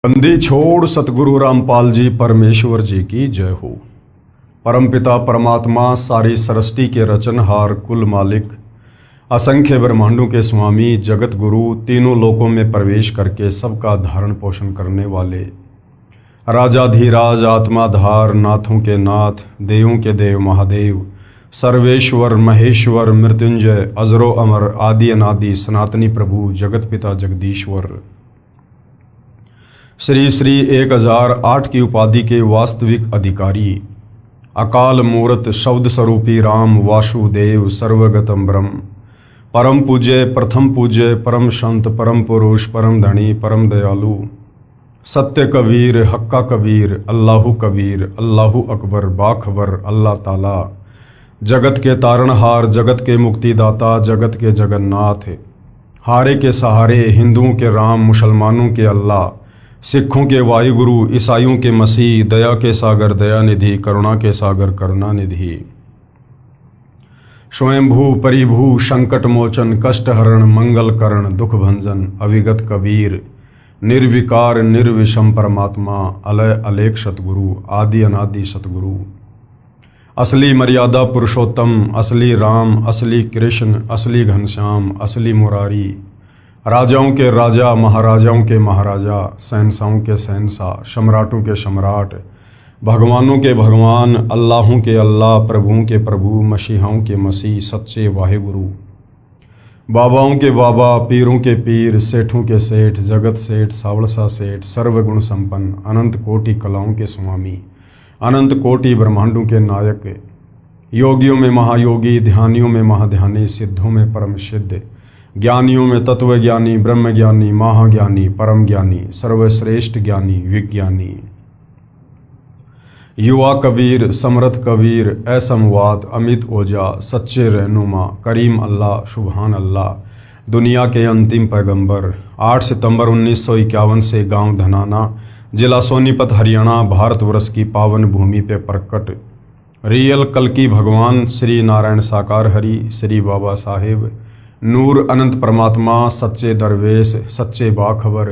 बंदी छोड़ सतगुरु रामपाल जी परमेश्वर जी की जय हो। परमपिता परमात्मा सारी सृष्टि के रचनहार कुल मालिक असंख्य ब्रह्मांडों के स्वामी जगत गुरु तीनों लोकों में प्रवेश करके सबका धारण पोषण करने वाले राजाधीराज आत्माधार नाथों के नाथ देवों के देव महादेव सर्वेश्वर महेश्वर मृत्युंजय अजरो अमर आदि अनादि सनातनी प्रभु जगत पिता जगदीश्वर श्री श्री 1008 की उपाधि के वास्तविक अधिकारी अकाल मूर्त शब्द स्वरूपी राम वासुदेव सर्वगतम ब्रह्म परम पूज्य प्रथम पूज्य परम संत परम पुरुष परम धनी परम दयालु सत्य कबीर हक्का कबीर अल्लाहु कबीर अल्लाहु अकबर बाखबर अल्लाह ताला जगत के तारणहार जगत के मुक्तिदाता जगत के जगन्नाथ हारे के सहारे हिंदुओं के राम मुसलमानों के अल्लाह सिखों के वायुगुरु ईसाइयों के मसीह दया के सागर दयानिधि करुणा के सागर करुणानिधि स्वयंभू परिभू संकट मोचन कष्ट हरण मंगल करण दुख भंजन अविगत कबीर निर्विकार निर्विषम परमात्मा अलय अलेख सतगुरु आदि अनादि सतगुरु असली मर्यादा पुरुषोत्तम असली राम असली कृष्ण असली घनश्याम असली मुरारी राजाओं के राजा महाराजाओं के महाराजा शहंशाहों के शहंशाह सम्राटों के सम्राट भगवानों के भगवान अल्लाहों के अल्लाह प्रभुओं के प्रभु मसीहाओं के मसीह सच्चे वाहिगुरु बाबाओं के बाबा पीरों के पीर सेठों के सेठ जगत सेठ सावड़सा सेठ सर्वगुण संपन्न अनंत कोटि कलाओं के स्वामी अनंत कोटि ब्रह्मांडों के नायक योगियों में महायोगी ध्यानियों में महाध्यानी सिद्धों में परम सिद्ध ज्ञानियों में तत्व ज्ञानी ब्रह्म ज्ञानी महाज्ञानी परम ज्ञानी सर्वश्रेष्ठ ज्ञानी विज्ञानी युवा कबीर समर्थ कबीर असमवात अमित ओजा सच्चे रहनुमा करीम अल्लाह सुबहान अल्लाह दुनिया के अंतिम पैगंबर 8 सितंबर 1951 से गांव धनाना जिला सोनीपत हरियाणा भारतवर्ष की पावन भूमि पे प्रकट रियल कल्कि भगवान श्री नारायण साकार हरि श्री बाबा साहेब नूर अनंत परमात्मा सच्चे दरवेश सच्चे बाखबर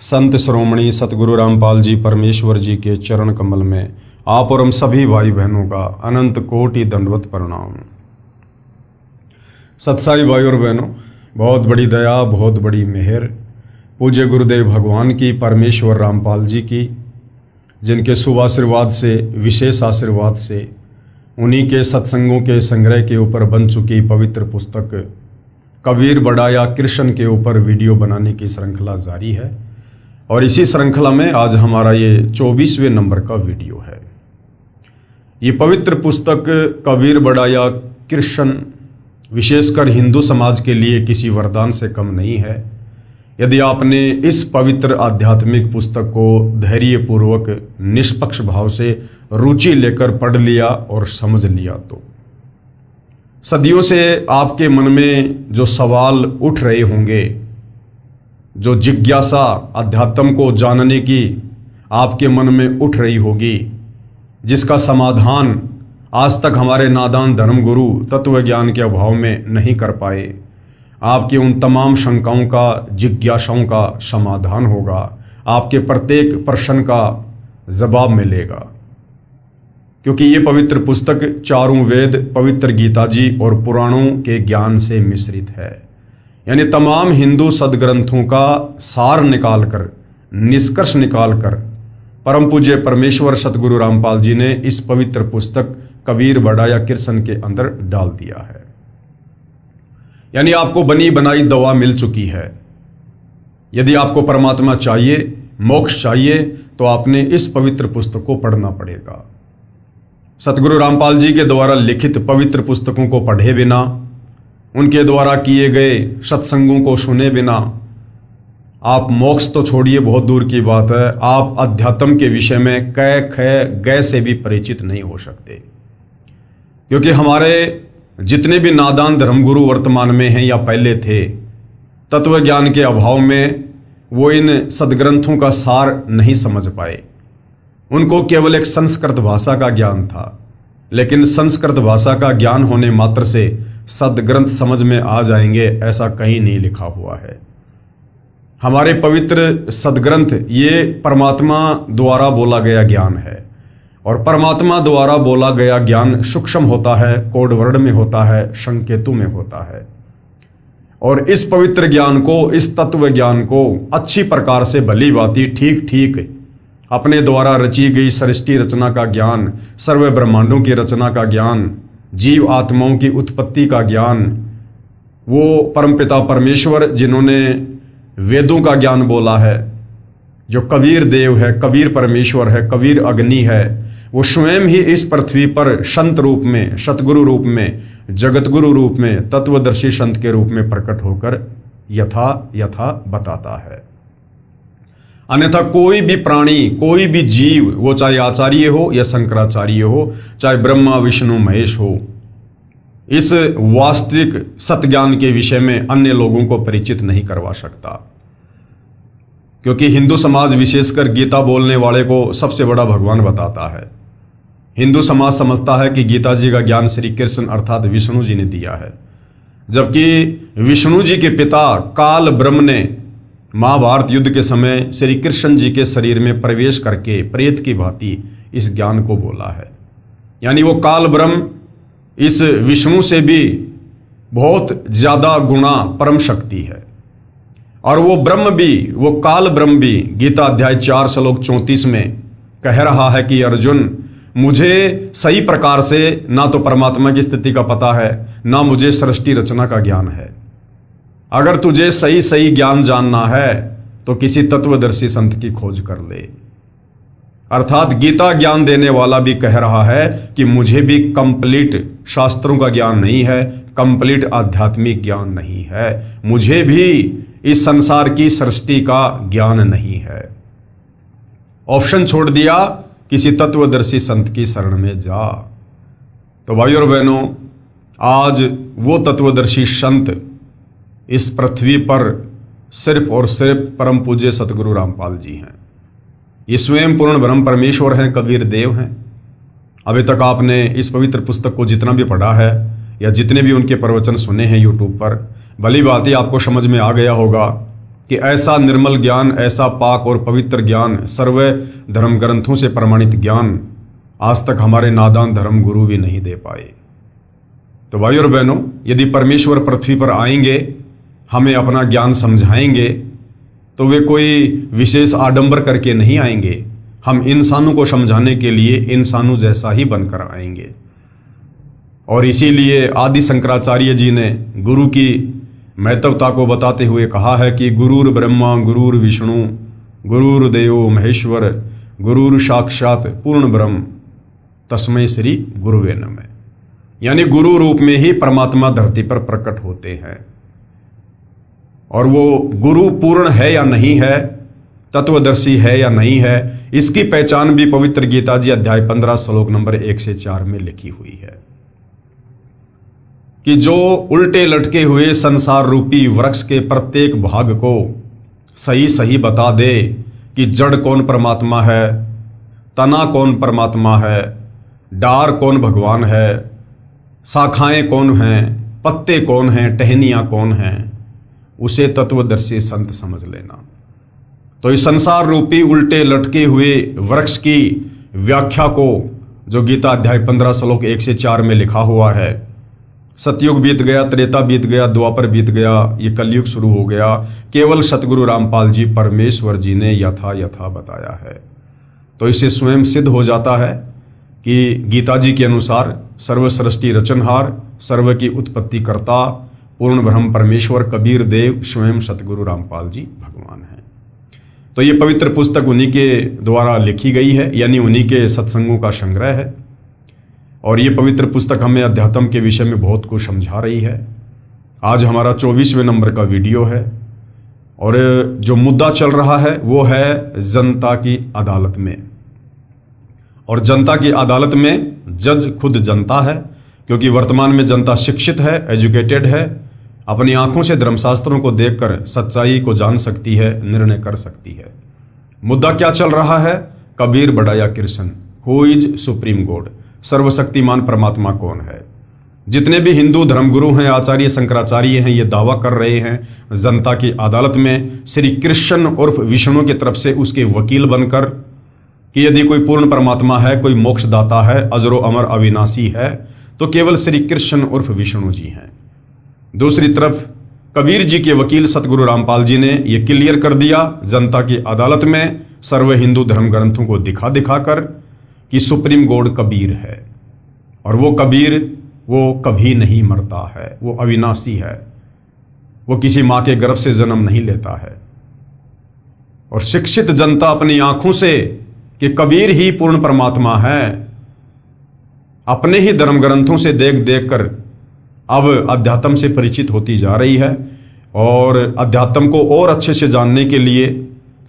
संत श्रोमणी सतगुरु रामपाल जी परमेश्वर जी के चरण कमल में आप और हम सभी भाई बहनों का अनंत कोटि दंडवत प्रणाम। सत्साई भाई और बहनों, बहुत बड़ी दया बहुत बड़ी मेहर पूज्य गुरुदेव भगवान की परमेश्वर रामपाल जी की, जिनके शुभ आशीर्वाद से विशेष आशीर्वाद से उन्हीं के सत्संगों के संग्रह के ऊपर बन चुकी पवित्र पुस्तक कबीर बढ़ाया कृष्ण के ऊपर वीडियो बनाने की श्रृंखला जारी है और इसी श्रृंखला में आज हमारा ये 24वें नंबर का वीडियो है। ये पवित्र पुस्तक कबीर बढ़ाया कृष्ण विशेषकर हिंदू समाज के लिए किसी वरदान से कम नहीं है। यदि आपने इस पवित्र आध्यात्मिक पुस्तक को धैर्यपूर्वक निष्पक्ष भाव से रुचि लेकर पढ़ लिया और समझ लिया तो सदियों से आपके मन में जो सवाल उठ रहे होंगे, जो जिज्ञासा अध्यात्म को जानने की आपके मन में उठ रही होगी, जिसका समाधान आज तक हमारे नादान धर्मगुरु तत्व ज्ञान के अभाव में नहीं कर पाए, आपकी उन तमाम शंकाओं का जिज्ञासाओं का समाधान होगा, आपके प्रत्येक प्रश्न का जवाब मिलेगा। क्योंकि ये पवित्र पुस्तक चारों वेद पवित्र गीता जी और पुराणों के ज्ञान से मिश्रित है, यानी तमाम हिंदू सदग्रंथों का सार निकालकर निष्कर्ष निकालकर परम पूज्य परमेश्वर सतगुरु रामपाल जी ने इस पवित्र पुस्तक कबीर बढ़ाया कृष्ण के अंदर डाल दिया है। यानी आपको बनी बनाई दवा मिल चुकी है। यदि आपको परमात्मा चाहिए, मोक्ष चाहिए, तो आपने इस पवित्र पुस्तक को पढ़ना पड़ेगा। सतगुरु रामपाल जी के द्वारा लिखित पवित्र पुस्तकों को पढ़े बिना, उनके द्वारा किए गए सत्संगों को सुने बिना आप मोक्ष तो छोड़िए, बहुत दूर की बात है, आप अध्यात्म के विषय में कै ख गै से भी परिचित नहीं हो सकते। क्योंकि हमारे जितने भी नादान धर्मगुरु वर्तमान में हैं या पहले थे, तत्व ज्ञान के अभाव में वो इन सदग्रंथों का सार नहीं समझ पाए। उनको केवल एक संस्कृत भाषा का ज्ञान था, लेकिन संस्कृत भाषा का ज्ञान होने मात्र से सदग्रंथ समझ में आ जाएंगे ऐसा कहीं नहीं लिखा हुआ है। हमारे पवित्र सदग्रंथ ये परमात्मा द्वारा बोला गया ज्ञान है, और परमात्मा द्वारा बोला गया ज्ञान सूक्ष्म होता है, कोड वर्ड में होता है, संकेतु में होता है। और इस पवित्र ज्ञान को, इस तत्व ज्ञान को अच्छी प्रकार से भली भांति ठीक ठीक अपने द्वारा रची गई सृष्टि रचना का ज्ञान, सर्व ब्रह्मांडों की रचना का ज्ञान, जीव आत्माओं की उत्पत्ति का ज्ञान, वो परमपिता परमेश्वर जिन्होंने वेदों का ज्ञान बोला है, जो कबीर देव है, कबीर परमेश्वर है, कबीर अग्नि है, वो स्वयं ही इस पृथ्वी पर संत रूप में, सतगुरु रूप में, जगतगुरु रूप में, तत्वदर्शी संत के रूप में प्रकट होकर यथा यथा बताता है। अन्यथा कोई भी प्राणी, कोई भी जीव, वो चाहे आचार्य हो या शंकराचार्य हो, चाहे ब्रह्मा विष्णु महेश हो, इस वास्तविक सत्ज्ञान के विषय में अन्य लोगों को परिचित नहीं करवा सकता। क्योंकि हिंदू समाज विशेषकर गीता बोलने वाले को सबसे बड़ा भगवान बताता है। हिंदू समाज समझता है कि गीता जी का ज्ञान श्री कृष्ण अर्थात विष्णु जी ने दिया है, जबकि विष्णु जी के पिता काल ब्रह्म ने महाभारत युद्ध के समय श्री कृष्ण जी के शरीर में प्रवेश करके प्रेत की भांति इस ज्ञान को बोला है। यानी वो काल ब्रह्म इस विष्णु से भी बहुत ज्यादा गुणा परम शक्ति है, और वो ब्रह्म भी, वो काल ब्रह्म भी गीता अध्याय 4 श्लोक 34 में कह रहा है कि अर्जुन, मुझे सही प्रकार से ना तो परमात्मा की स्थिति का पता है, ना मुझे सृष्टि रचना का ज्ञान है। अगर तुझे सही सही ज्ञान जानना है तो किसी तत्वदर्शी संत की खोज कर ले। अर्थात गीता ज्ञान देने वाला भी कह रहा है कि मुझे भी कंप्लीट शास्त्रों का ज्ञान नहीं है, कंप्लीट आध्यात्मिक ज्ञान नहीं है, मुझे भी इस संसार की सृष्टि का ज्ञान नहीं है। ऑप्शन छोड़ दिया, किसी तत्वदर्शी संत की शरण में जा। तो भाइयों और बहनों, आज वो तत्वदर्शी संत इस पृथ्वी पर सिर्फ और सिर्फ परम पूज्य सतगुरु रामपाल जी हैं। ये स्वयं पूर्ण ब्रह्म परमेश्वर हैं, कबीर देव हैं। अभी तक आपने इस पवित्र पुस्तक को जितना भी पढ़ा है या जितने भी उनके प्रवचन सुने हैं यूट्यूब पर, भली बात ही आपको समझ में आ गया होगा कि ऐसा निर्मल ज्ञान, ऐसा पाक और पवित्र ज्ञान, सर्व धर्म ग्रंथों से प्रमाणित ज्ञान आज तक हमारे नादान धर्म गुरु भी नहीं दे पाए। तो भाई और बहनों, यदि परमेश्वर पृथ्वी पर आएंगे, हमें अपना ज्ञान समझाएंगे, तो वे कोई विशेष आडंबर करके नहीं आएंगे। हम इंसानों को समझाने के लिए इंसानों जैसा ही बनकर आएंगे। और इसीलिए आदि शंकराचार्य जी ने गुरु की महत्वता को बताते हुए कहा है कि गुरुर ब्रह्मा गुरुर विष्णु गुरुर देवो महेश्वर गुरुर साक्षात पूर्ण ब्रह्म तस्मै श्री गुरुवे नमः। यानी गुरु रूप में ही परमात्मा धरती पर प्रकट होते हैं। और वो गुरु पूर्ण है या नहीं है, तत्वदर्शी है या नहीं है, इसकी पहचान भी पवित्र गीता जी अध्याय 15 श्लोक नंबर 1 से 4 में लिखी हुई है कि जो उल्टे लटके हुए संसार रूपी वृक्ष के प्रत्येक भाग को सही सही बता दे कि जड़ कौन परमात्मा है, तना कौन परमात्मा है, डार कौन भगवान है, शाखाएं कौन हैं, पत्ते कौन हैं, टहनियां कौन हैं, उसे तत्वदर्शी संत समझ लेना। तो इस संसार रूपी उल्टे लटके हुए वृक्ष की व्याख्या को जो गीता अध्याय 15 श्लोक 1 से 4 में लिखा हुआ है, सतयुग बीत गया, त्रेता बीत गया, द्वापर बीत गया, ये कलयुग शुरू हो गया, केवल सतगुरु रामपाल जी परमेश्वर जी ने यथा यथा बताया है। तो इसे स्वयं सिद्ध हो जाता है कि गीता जी के अनुसार सर्व सृष्टि रचनहार, सर्व की उत्पत्ति करता पूर्ण ब्रह्म परमेश्वर कबीर देव स्वयं सतगुरु रामपाल जी भगवान हैं। तो ये पवित्र पुस्तक उन्हीं के द्वारा लिखी गई है, यानी उन्हीं के सत्संगों का संग्रह है। और ये पवित्र पुस्तक हमें अध्यात्म के विषय में बहुत कुछ समझा रही है। आज हमारा 24वें नंबर का वीडियो है और जो मुद्दा चल रहा है वो है जनता की अदालत में। और जनता की अदालत में जज खुद जनता है, क्योंकि वर्तमान में जनता शिक्षित है, एजुकेटेड है, अपनी आंखों से धर्मशास्त्रों को देखकर सच्चाई को जान सकती है, निर्णय कर सकती है। मुद्दा क्या चल रहा है? कबीर बड़ा या Krishna, who is supreme God, सर्वशक्तिमान परमात्मा कौन है। जितने भी हिंदू धर्मगुरु हैं, आचार्य शंकराचार्य हैं, ये दावा कर रहे हैं जनता की अदालत में श्री कृष्ण उर्फ विष्णु की तरफ से उसके वकील बनकर कि यदि कोई पूर्ण परमात्मा है, कोई मोक्षदाता है, अजरो अमर अविनाशी है, तो केवल श्री कृष्ण उर्फ विष्णु जी हैं। दूसरी तरफ कबीर जी के वकील सतगुरु रामपाल जी ने यह क्लियर कर दिया जनता की अदालत में सर्व हिंदू धर्म ग्रंथों को दिखा दिखाकर कि सुप्रीम गॉड कबीर है, और वो कबीर वो कभी नहीं मरता है, वो अविनाशी है, वो किसी मां के गर्भ से जन्म नहीं लेता है। और शिक्षित जनता अपनी आंखों से कि कबीर ही पूर्ण परमात्मा है, अपने ही धर्म ग्रंथों से देख देख कर अब अध्यात्म से परिचित होती जा रही है, और अध्यात्म को और अच्छे से जानने के लिए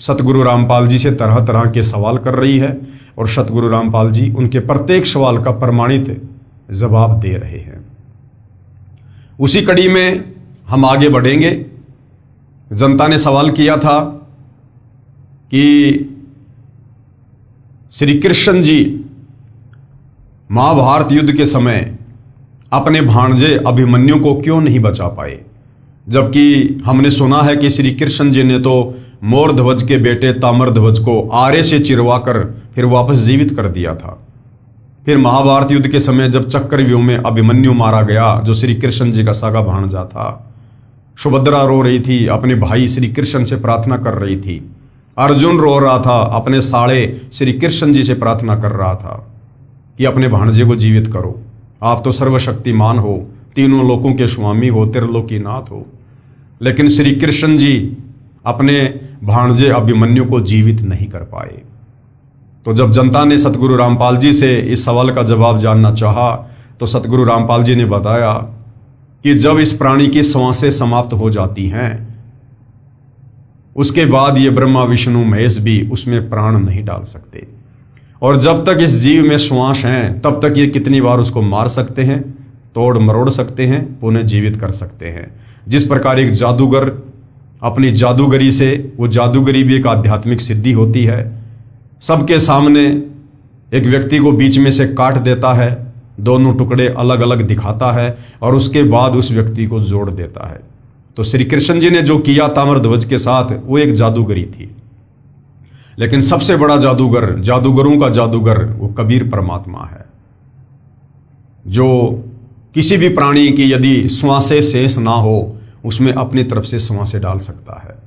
सतगुरु रामपाल जी से तरह तरह के सवाल कर रही है, और सतगुरु रामपाल जी उनके प्रत्येक सवाल का प्रमाणित जवाब दे रहे हैं। उसी कड़ी में हम आगे बढ़ेंगे। जनता ने सवाल किया था कि श्री कृष्ण जी महाभारत युद्ध के समय अपने भांजे अभिमन्यु को क्यों नहीं बचा पाए, जबकि हमने सुना है कि श्री कृष्ण जी ने तो मोरध्वज के बेटे ताम्रध्वज को आरे से चिरवाकर फिर वापस जीवित कर दिया था। फिर महाभारत युद्ध के समय जब चक्रव्यूह में अभिमन्यु मारा गया, जो श्री कृष्ण जी का सगा भांजा था, सुभद्रा रो रही थी, अपने भाई श्री कृष्ण से प्रार्थना कर रही थी। अर्जुन रो रहा था, अपने साले श्री कृष्ण जी से प्रार्थना कर रहा था कि अपने भांजे को जीवित करो, आप तो सर्वशक्तिमान हो, तीनों लोकों के स्वामी हो, त्रिलोकीनाथ हो। लेकिन श्री कृष्ण जी अपने भांजे अभिमन्यु को जीवित नहीं कर पाए। तो जब जनता ने सतगुरु रामपाल जी से इस सवाल का जवाब जानना चाहा, तो सतगुरु रामपाल जी ने बताया कि जब इस प्राणी की श्वासें समाप्त हो जाती हैं, उसके बाद ये ब्रह्मा विष्णु महेश भी उसमें प्राण नहीं डाल सकते, और जब तक इस जीव में श्वास हैं तब तक ये कितनी बार उसको मार सकते हैं, तोड़ मरोड़ सकते हैं, पुनः जीवित कर सकते हैं। जिस प्रकार एक जादूगर अपनी जादूगरी से, वो जादूगरी भी एक आध्यात्मिक सिद्धि होती है, सबके सामने एक व्यक्ति को बीच में से काट देता है, दोनों टुकड़े अलग अलग दिखाता है, और उसके बाद उस व्यक्ति को जोड़ देता है। तो श्री कृष्ण जी ने जो किया ताम्रध्वज के साथ, वो एक जादूगरी थी। लेकिन सबसे बड़ा जादूगर, जादूगरों का जादूगर, वो कबीर परमात्मा है, जो किसी भी प्राणी की यदि श्वासें शेष ना हो, उसमें अपनी तरफ से श्वासें डाल सकता है।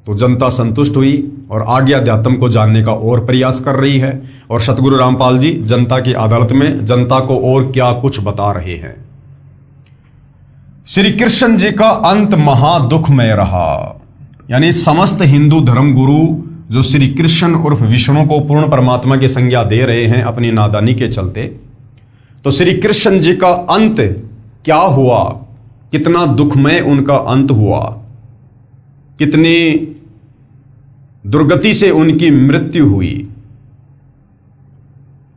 तो जनता संतुष्ट हुई और आगे अध्यात्म को जानने का और प्रयास कर रही है, और सतगुरु रामपाल जी जनता की अदालत में जनता को और क्या कुछ बता रहे हैं। श्री कृष्ण जी का अंत महादुखमय रहा, यानी समस्त हिंदू धर्म गुरु जो श्री कृष्ण उर्फ विष्णु को पूर्ण परमात्मा की संज्ञा दे रहे हैं अपनी नादानी के चलते, तो श्री कृष्ण जी का अंत क्या हुआ, कितना दुखमय उनका अंत हुआ, कितनी दुर्गति से उनकी मृत्यु हुई।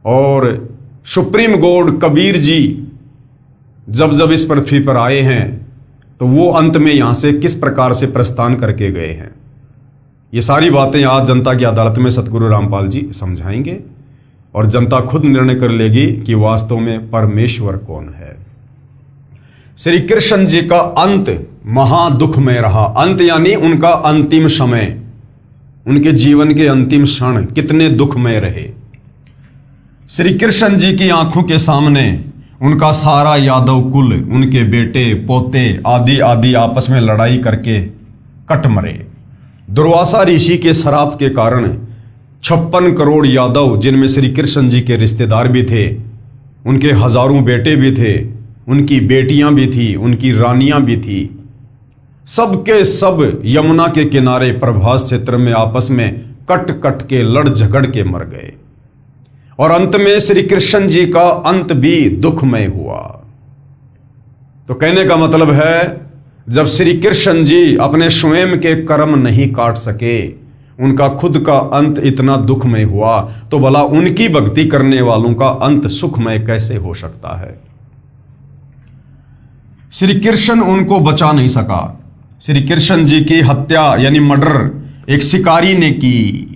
और सुप्रीम गॉड कबीर जी जब जब इस पृथ्वी पर आए हैं, तो वो अंत में यहां से किस प्रकार से प्रस्थान करके गए हैं, ये सारी बातें आज जनता की अदालत में सतगुरु रामपाल जी समझाएंगे, और जनता खुद निर्णय कर लेगी कि वास्तव में परमेश्वर कौन है। श्री कृष्ण जी का अंत महादुखमय रहा। अंत यानी उनका अंतिम समय, उनके जीवन के अंतिम क्षण कितने दुखमय रहे। श्री कृष्ण जी की आंखों के सामने उनका सारा यादव कुल, उनके बेटे पोते आदि आदि आपस में लड़ाई करके कट मरे। दुर्वासा ऋषि के श्राप के कारण 56 करोड़ यादव, जिनमें श्री कृष्ण जी के रिश्तेदार भी थे, उनके हजारों बेटे भी थे, उनकी बेटियां भी थी, उनकी रानियां भी थी, सबके सब यमुना के किनारे प्रभास क्षेत्र में आपस में कट कट के लड़ झगड़ के मर गए। और अंत में श्री कृष्ण जी का अंत भी दुखमय हुआ। तो कहने का मतलब है, जब श्री कृष्ण जी अपने स्वयं के कर्म नहीं काट सके, उनका खुद का अंत इतना दुखमय हुआ, तो भला उनकी भक्ति करने वालों का अंत सुखमय कैसे हो सकता है। श्री कृष्ण उनको बचा नहीं सका। श्री कृष्ण जी की हत्या यानी मर्डर एक शिकारी ने की,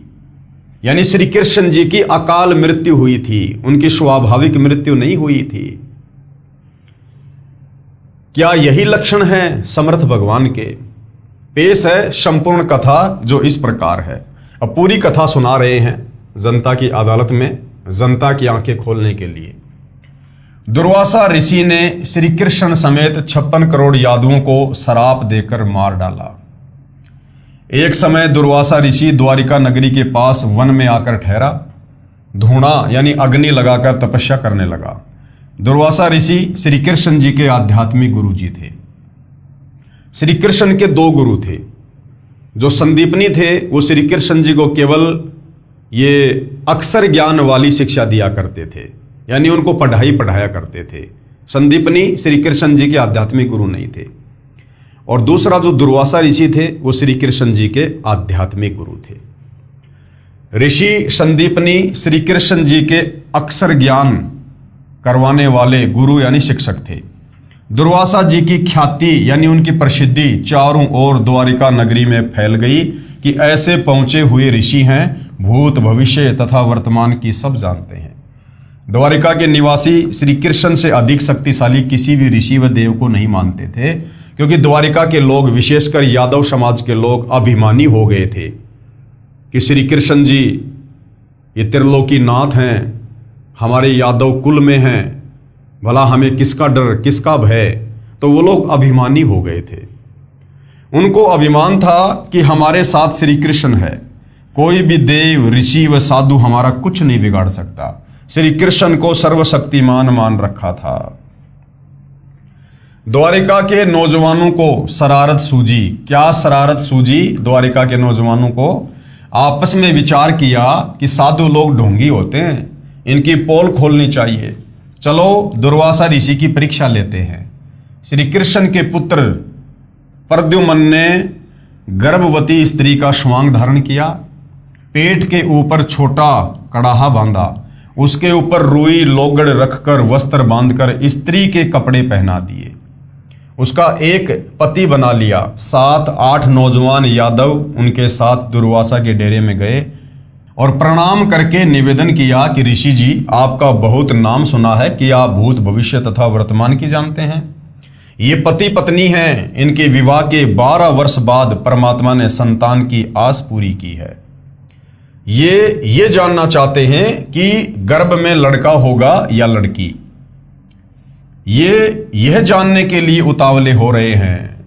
यानी श्री कृष्ण जी की अकाल मृत्यु हुई थी, उनकी स्वाभाविक मृत्यु नहीं हुई थी। क्या यही लक्षण है समर्थ भगवान के? पेश है संपूर्ण कथा जो इस प्रकार है। अब पूरी कथा सुना रहे हैं जनता की अदालत में, जनता की आंखें खोलने के लिए। दुर्वासा ऋषि ने श्री कृष्ण समेत 56 करोड़ यादवों को श्राप देकर मार डाला। एक समय दुर्वासा ऋषि द्वारिका नगरी के पास वन में आकर ठहरा, धूणा यानी अग्नि लगाकर तपस्या करने लगा। दुर्वासा ऋषि श्री कृष्ण जी के आध्यात्मिक गुरु जी थे। श्री कृष्ण के 2 गुरु थे। जो संदीपनी थे वो श्री कृष्ण जी को केवल ये अक्षर ज्ञान वाली शिक्षा दिया करते थे, यानी उनको पढ़ाया करते थे। संदीपनी श्री कृष्ण जी के आध्यात्मिक गुरु नहीं थे। और दूसरा जो दुर्वासा ऋषि थे वो श्री कृष्ण जी के आध्यात्मिक गुरु थे। ऋषि संदीपनी श्री कृष्ण जी के अक्षर ज्ञान करवाने वाले गुरु यानी शिक्षक थे। दुर्वासा जी की ख्याति यानी उनकी प्रसिद्धि चारों ओर द्वारिका नगरी में फैल गई कि ऐसे पहुंचे हुए ऋषि हैं, भूत भविष्य तथा वर्तमान की सब जानते हैं। द्वारिका के निवासी श्री कृष्ण से अधिक शक्तिशाली किसी भी ऋषि व देव को नहीं मानते थे, क्योंकि द्वारिका के लोग, विशेषकर यादव समाज के लोग, अभिमानी हो गए थे कि श्री कृष्ण जी ये त्रिलोकी नाथ हैं, हमारे यादव कुल में हैं, भला हमें किसका डर, किसका भय। तो वो लोग अभिमानी हो गए थे। उनको अभिमान था कि हमारे साथ श्री कृष्ण है, कोई भी देव ऋषि व साधु हमारा कुछ नहीं बिगाड़ सकता। श्री कृष्ण को सर्वशक्तिमान मान रखा था। द्वारिका के नौजवानों को शरारत सूझी। क्या शरारत सूझी? द्वारिका के नौजवानों को आपस में विचार किया कि साधु लोग ढोंगी होते हैं, इनकी पोल खोलनी चाहिए। चलो दुर्वासा ऋषि की परीक्षा लेते हैं। श्री कृष्ण के पुत्र प्रद्युम्न ने गर्भवती स्त्री का श्वांग धारण किया, पेट के ऊपर छोटा कड़ाहा बांधा, उसके ऊपर रुई लोगड़ रखकर वस्त्र बांधकर स्त्री के कपड़े पहना दिए, उसका एक पति बना लिया। 7-8 नौजवान यादव उनके साथ दुर्वासा के डेरे में गए और प्रणाम करके निवेदन किया कि ऋषि जी, आपका बहुत नाम सुना है कि आप भूत भविष्य तथा वर्तमान की जानते हैं। ये पति पत्नी हैं, इनके विवाह के 12 वर्ष बाद परमात्मा ने संतान की आस पूरी की है। ये जानना चाहते हैं कि गर्भ में लड़का होगा या लड़की। यह जानने के लिए उतावले हो रहे हैं,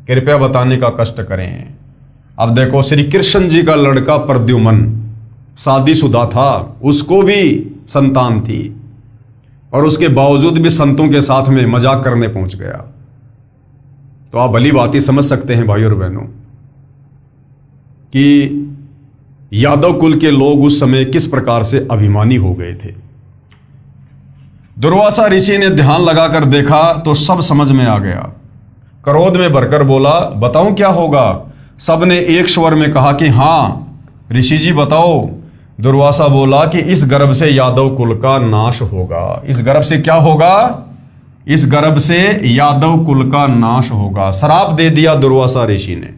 कृपया बताने का कष्ट करें। अब देखो, श्री कृष्ण जी का लड़का प्रद्युम्न शादीशुदा था, उसको भी संतान थी, और उसके बावजूद भी संतों के साथ में मजाक करने पहुंच गया। तो आप भली बात ही समझ सकते हैं भाइयों और बहनों कि यादव कुल के लोग उस समय किस प्रकार से अभिमानी हो गए थे। दुर्वासा ऋषि ने ध्यान लगाकर देखा तो सब समझ में आ गया। क्रोध में भरकर बोला, बताऊं क्या होगा? सबने एक स्वर में कहा कि हाँ ऋषि जी बताओ। दुर्वासा बोला कि इस गर्भ से यादव कुल का नाश होगा। इस गर्भ से क्या होगा? इस गर्भ से यादव कुल का नाश होगा। श्राप दे दिया दुर्वासा ऋषि ने।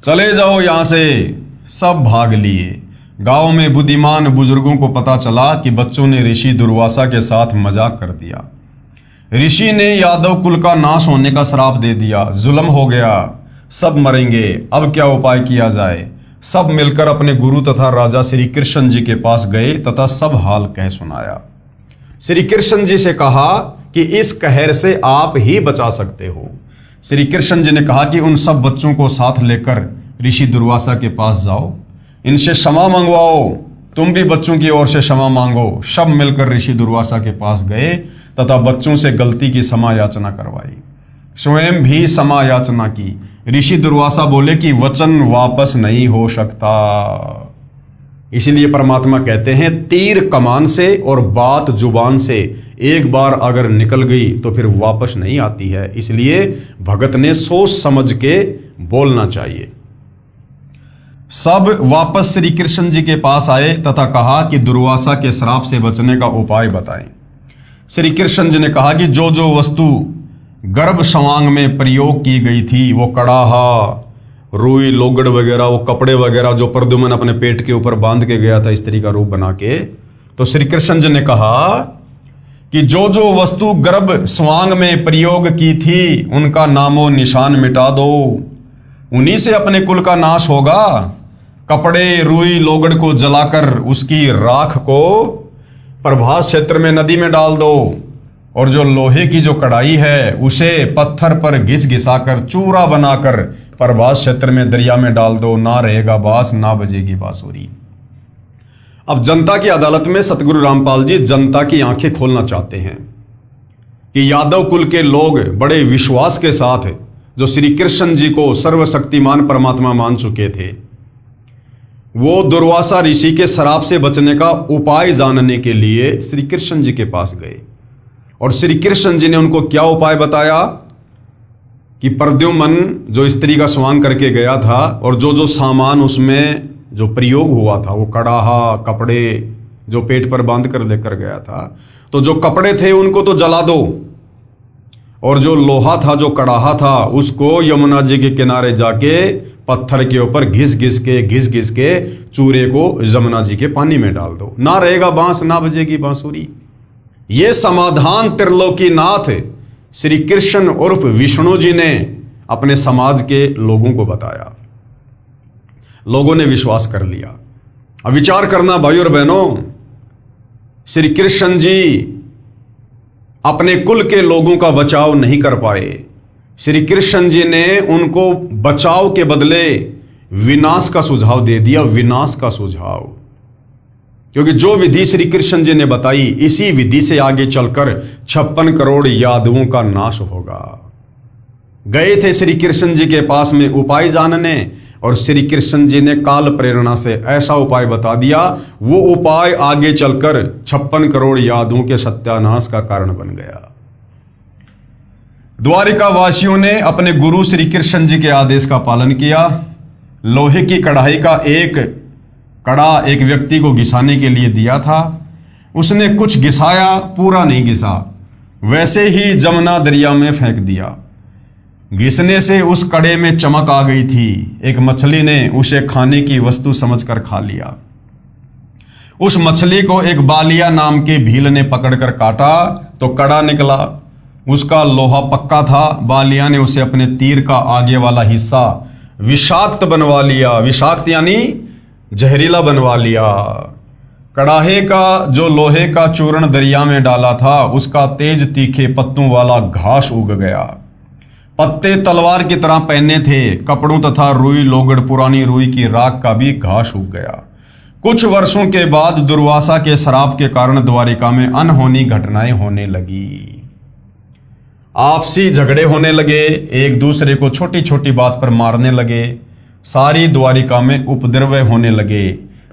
चले जाओ यहां से। सब भाग लिए। गांव में बुद्धिमान बुजुर्गों को पता चला कि बच्चों ने ऋषि दुर्वासा के साथ मजाक कर दिया। ऋषि ने यादव कुल का नाश होने का श्राप दे दिया। जुल्म हो गया, सब मरेंगे। अब क्या उपाय किया जाए? सब मिलकर अपने गुरु तथा राजा श्री कृष्ण जी के पास गए तथा सब हाल कह सुनाया। श्री कृष्ण जी से कहा कि इस कहर से आप ही बचा सकते हो। श्री कृष्ण जी ने कहा कि उन सब बच्चों को साथ लेकर ऋषि दुर्वासा के पास जाओ, इनसे क्षमा मंगवाओ, तुम भी बच्चों की ओर से क्षमा मांगो। सब मिलकर ऋषि दुर्वासा के पास गए तथा बच्चों से गलती की क्षमा याचना करवाई, स्वयं भी क्षमा याचना की। ऋषि दुर्वासा बोले कि वचन वापस नहीं हो सकता। इसीलिए परमात्मा कहते हैं तीर कमान से और बात जुबान से एक बार अगर निकल गई तो फिर वापस नहीं आती है। इसलिए भगत ने सोच समझ के बोलना चाहिए। सब वापस श्री कृष्ण जी के पास आए तथा कहा कि दुर्वासा के श्राप से बचने का उपाय बताएं। श्री कृष्ण जी ने कहा कि जो जो वस्तु गर्भ संवांग में प्रयोग की गई थी, वो कड़ाहा, रुई लोगड़ वगैरह, वो कपड़े वगैरह जो प्रद्युम्न अपने पेट के ऊपर बांध के गया था स्त्री का रूप बना के, तो श्री कृष्ण जी ने कहा कि जो जो वस्तु गर्भ स्वांग में प्रयोग की थी उनका नामो निशान मिटा दो, उन्हीं से अपने कुल का नाश होगा। कपड़े रुई लोगड़ को जलाकर उसकी राख को प्रभास क्षेत्र में नदी में डाल दो, और जो लोहे की जो कढ़ाई है उसे पत्थर पर घिस घिसाकर चूरा बनाकर प्रभास क्षेत्र में दरिया में डाल दो, ना रहेगा बास ना बजेगी बांसुरी। अब जनता की अदालत में सतगुरु रामपाल जी जनता की आंखें खोलना चाहते हैं कि यादव कुल के लोग बड़े विश्वास के साथ जो श्री कृष्ण जी को सर्वशक्तिमान परमात्मा मान चुके थे, वो दुर्वासा ऋषि के श्राप से बचने का उपाय जानने के लिए श्री कृष्ण जी के पास गए। और श्री कृष्ण जी ने उनको क्या उपाय बताया कि प्रद्युम्न जो स्त्री का स्वांग करके गया था और जो जो सामान उसमें जो प्रयोग हुआ था, वो कड़ाहा कपड़े जो पेट पर बांध कर लेकर गया था, तो जो कपड़े थे उनको तो जला दो, और जो लोहा था जो कड़ाहा था उसको यमुना जी के किनारे जाके पत्थर के ऊपर घिस घिस के चूरे को यमुना जी के पानी में डाल दो, ना रहेगा बांस ना बजेगी बांसुरी। ये समाधान त्रिलोकीनाथ श्री कृष्ण उर्फ विष्णु जी ने अपने समाज के लोगों को बताया। लोगों ने विश्वास कर लिया। अब विचार करना भाई और बहनों, श्री कृष्ण जी अपने कुल के लोगों का बचाव नहीं कर पाए। श्री कृष्ण जी ने उनको बचाव के बदले विनाश का सुझाव दे दिया, विनाश का सुझाव। क्योंकि जो विधि श्री कृष्ण जी ने बताई, इसी विधि से आगे चलकर 56 करोड़ यादवों का नाश होगा। गए थे श्री कृष्ण जी के पास में उपाय जानने, और श्री कृष्ण जी ने काल प्रेरणा से ऐसा उपाय बता दिया, वो उपाय आगे चलकर 56 करोड़ यादवों के सत्यानाश का कारण बन गया। द्वारिका वासियों ने अपने गुरु श्री कृष्ण जी के आदेश का पालन किया। लोहे की कढ़ाई का एक कड़ा एक व्यक्ति को घिसाने के लिए दिया था, उसने कुछ घिसाया, पूरा नहीं घिसा, वैसे ही जमुना दरिया में फेंक दिया। घिसने से उस कड़े में चमक आ गई थी। एक मछली ने उसे खाने की वस्तु समझकर खा लिया। उस मछली को एक बालिया नाम के भील ने पकड़कर काटा तो कड़ा निकला। उसका लोहा पक्का था। बालिया ने उसे अपने तीर का आगे वाला हिस्सा विषाक्त बनवा लिया। विषाक्त यानी जहरीला बनवा लिया। कड़ाहे का जो लोहे का चूर्ण दरिया में डाला था, उसका तेज तीखे पत्तों वाला घास उग गया। पत्ते तलवार की तरह पहने थे। कपड़ों तथा रुई लोगड़ पुरानी रुई की राख का भी घास उग गया। कुछ वर्षों के बाद दुर्वासा के श्राप के कारण द्वारिका में अनहोनी घटनाएं होने लगी। आपसी झगड़े होने लगे, एक दूसरे को छोटी छोटी बात पर मारने लगे। सारी द्वारिका में उपद्रव होने लगे।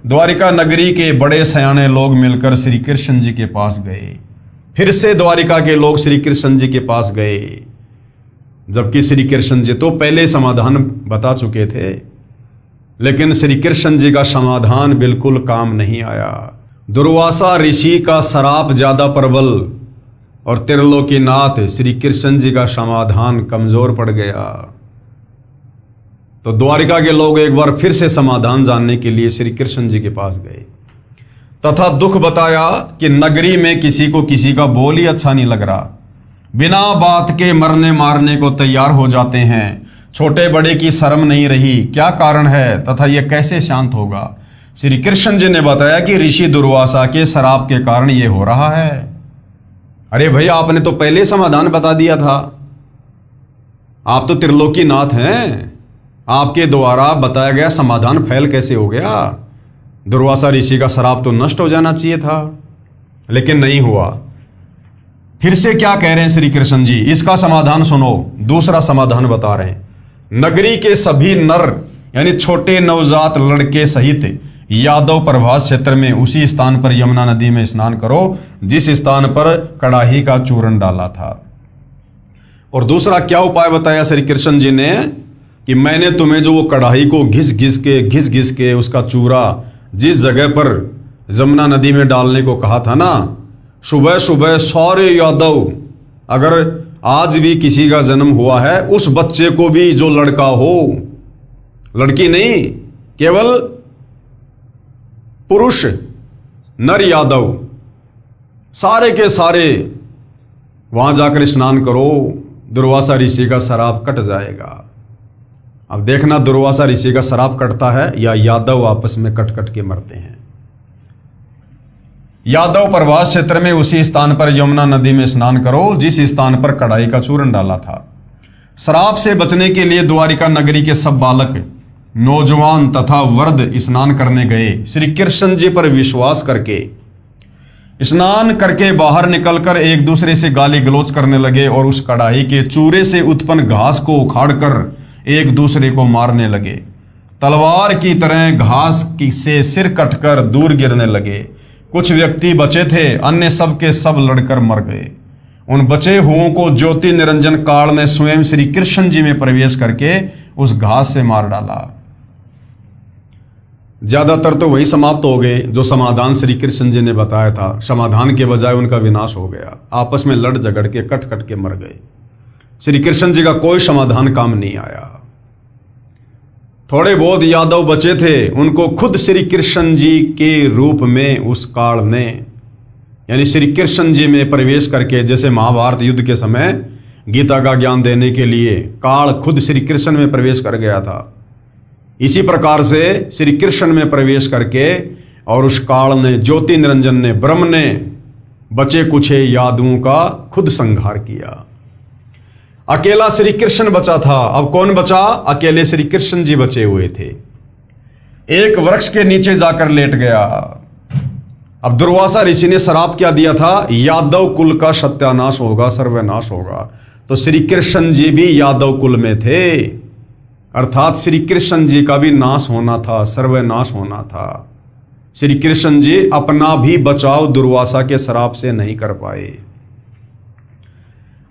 द्वारिका नगरी के बड़े सयाने लोग मिलकर श्री कृष्ण जी के पास गए। फिर से द्वारिका के लोग श्री कृष्ण जी के पास गए, जबकि श्री कृष्ण जी तो पहले समाधान बता चुके थे, लेकिन श्री कृष्ण जी का समाधान बिल्कुल काम नहीं आया। दुर्वासा ऋषि का श्राप ज्यादा प्रबल और त्रिलोकीनाथ श्री कृष्ण जी का समाधान कमजोर पड़ गया। तो द्वारिका के लोग एक बार फिर से समाधान जानने के लिए श्री कृष्ण जी के पास गए तथा दुख बताया कि नगरी में किसी को किसी का बोल ही अच्छा नहीं लग रहा। बिना बात के मरने मारने को तैयार हो जाते हैं। छोटे बड़े की शर्म नहीं रही। क्या कारण है तथा यह कैसे शांत होगा? श्री कृष्ण जी ने बताया कि ऋषि दुर्वासा के श्राप के कारण यह हो रहा है। अरे भैया, आपने तो पहले समाधान बता दिया था। आप तो त्रिलोकीनाथ हैं, आपके द्वारा बताया गया समाधान फैल कैसे हो गया? दुर्वासा ऋषि का श्राप तो नष्ट हो जाना चाहिए था, लेकिन नहीं हुआ। फिर से क्या कह रहे हैं श्री कृष्ण जी? इसका समाधान सुनो। दूसरा समाधान बता रहे हैं। नगरी के सभी नर यानी छोटे नवजात लड़के सहित यादव प्रभास क्षेत्र में उसी स्थान पर यमुना नदी में स्नान करो जिस स्थान पर कड़ाही का चूर्ण डाला था। और दूसरा क्या उपाय बताया श्री कृष्ण जी ने कि मैंने तुम्हें जो वो कड़ाही को घिस घिस के उसका चूरा जिस जगह पर यमुना नदी में डालने को कहा था ना, सुबह सुबह सारे यादव, अगर आज भी किसी का जन्म हुआ है, उस बच्चे को भी जो लड़का हो, लड़की नहीं, केवल पुरुष नर यादव, सारे के सारे वहां जाकर स्नान करो, दुर्वासा ऋषि का श्राप कट जाएगा। अब देखना दुर्वासा ऋषि का श्राप कटता है या यादव आपस में कट कट के मरते हैं। यादव प्रभास क्षेत्र में उसी स्थान पर यमुना नदी में स्नान करो जिस स्थान पर कड़ाई का चूर्ण डाला था। श्राप से बचने के लिए द्वारिका नगरी के सब बालक, नौजवान तथा वृद्ध स्नान करने गए। श्री कृष्ण जी पर विश्वास करके स्नान करके बाहर निकलकर एक दूसरे से गाली गलौज करने लगे और उस कड़ाही के चूरे से उत्पन्न घास को उखाड़कर एक दूसरे को मारने लगे। तलवार की तरह घास से सिर कटकर दूर गिरने लगे। कुछ व्यक्ति बचे थे, अन्य सब के सब लड़कर मर गए। उन बचे हुओं को ज्योति निरंजन काल ने स्वयं श्री कृष्ण जी में प्रवेश करके उस घास से मार डाला। ज्यादातर तो वही समाप्त हो गए जो समाधान श्री कृष्ण जी ने बताया था। समाधान के बजाय उनका विनाश हो गया, आपस में लड़ झगड़ के कट कट के मर गए। श्री कृष्ण जी का कोई समाधान काम नहीं आया। थोड़े बहुत यादव बचे थे, उनको खुद श्री कृष्ण जी के रूप में उस काल ने, यानी श्री कृष्ण जी में प्रवेश करके, जैसे महाभारत युद्ध के समय गीता का ज्ञान देने के लिए काल खुद श्री कृष्ण में प्रवेश कर गया था, इसी प्रकार से श्री कृष्ण में प्रवेश करके और उस काल ने, ज्योति निरंजन ने, ब्रह्म ने बचे कुछे यादवों का खुद संहार किया। अकेला श्री कृष्ण बचा था। अब कौन बचा? अकेले श्री कृष्ण जी बचे हुए थे। एक वृक्ष के नीचे जाकर लेट गया। अब दुर्वासा ऋषि ने श्राप क्या दिया था? यादव कुल का सत्यानाश होगा, सर्वनाश होगा। तो श्री कृष्ण जी भी यादव कुल में थे, अर्थात श्री कृष्ण जी का भी नाश होना था, सर्वनाश होना था। श्री कृष्ण जी अपना भी बचाव दुर्वासा के श्राप से नहीं कर पाए।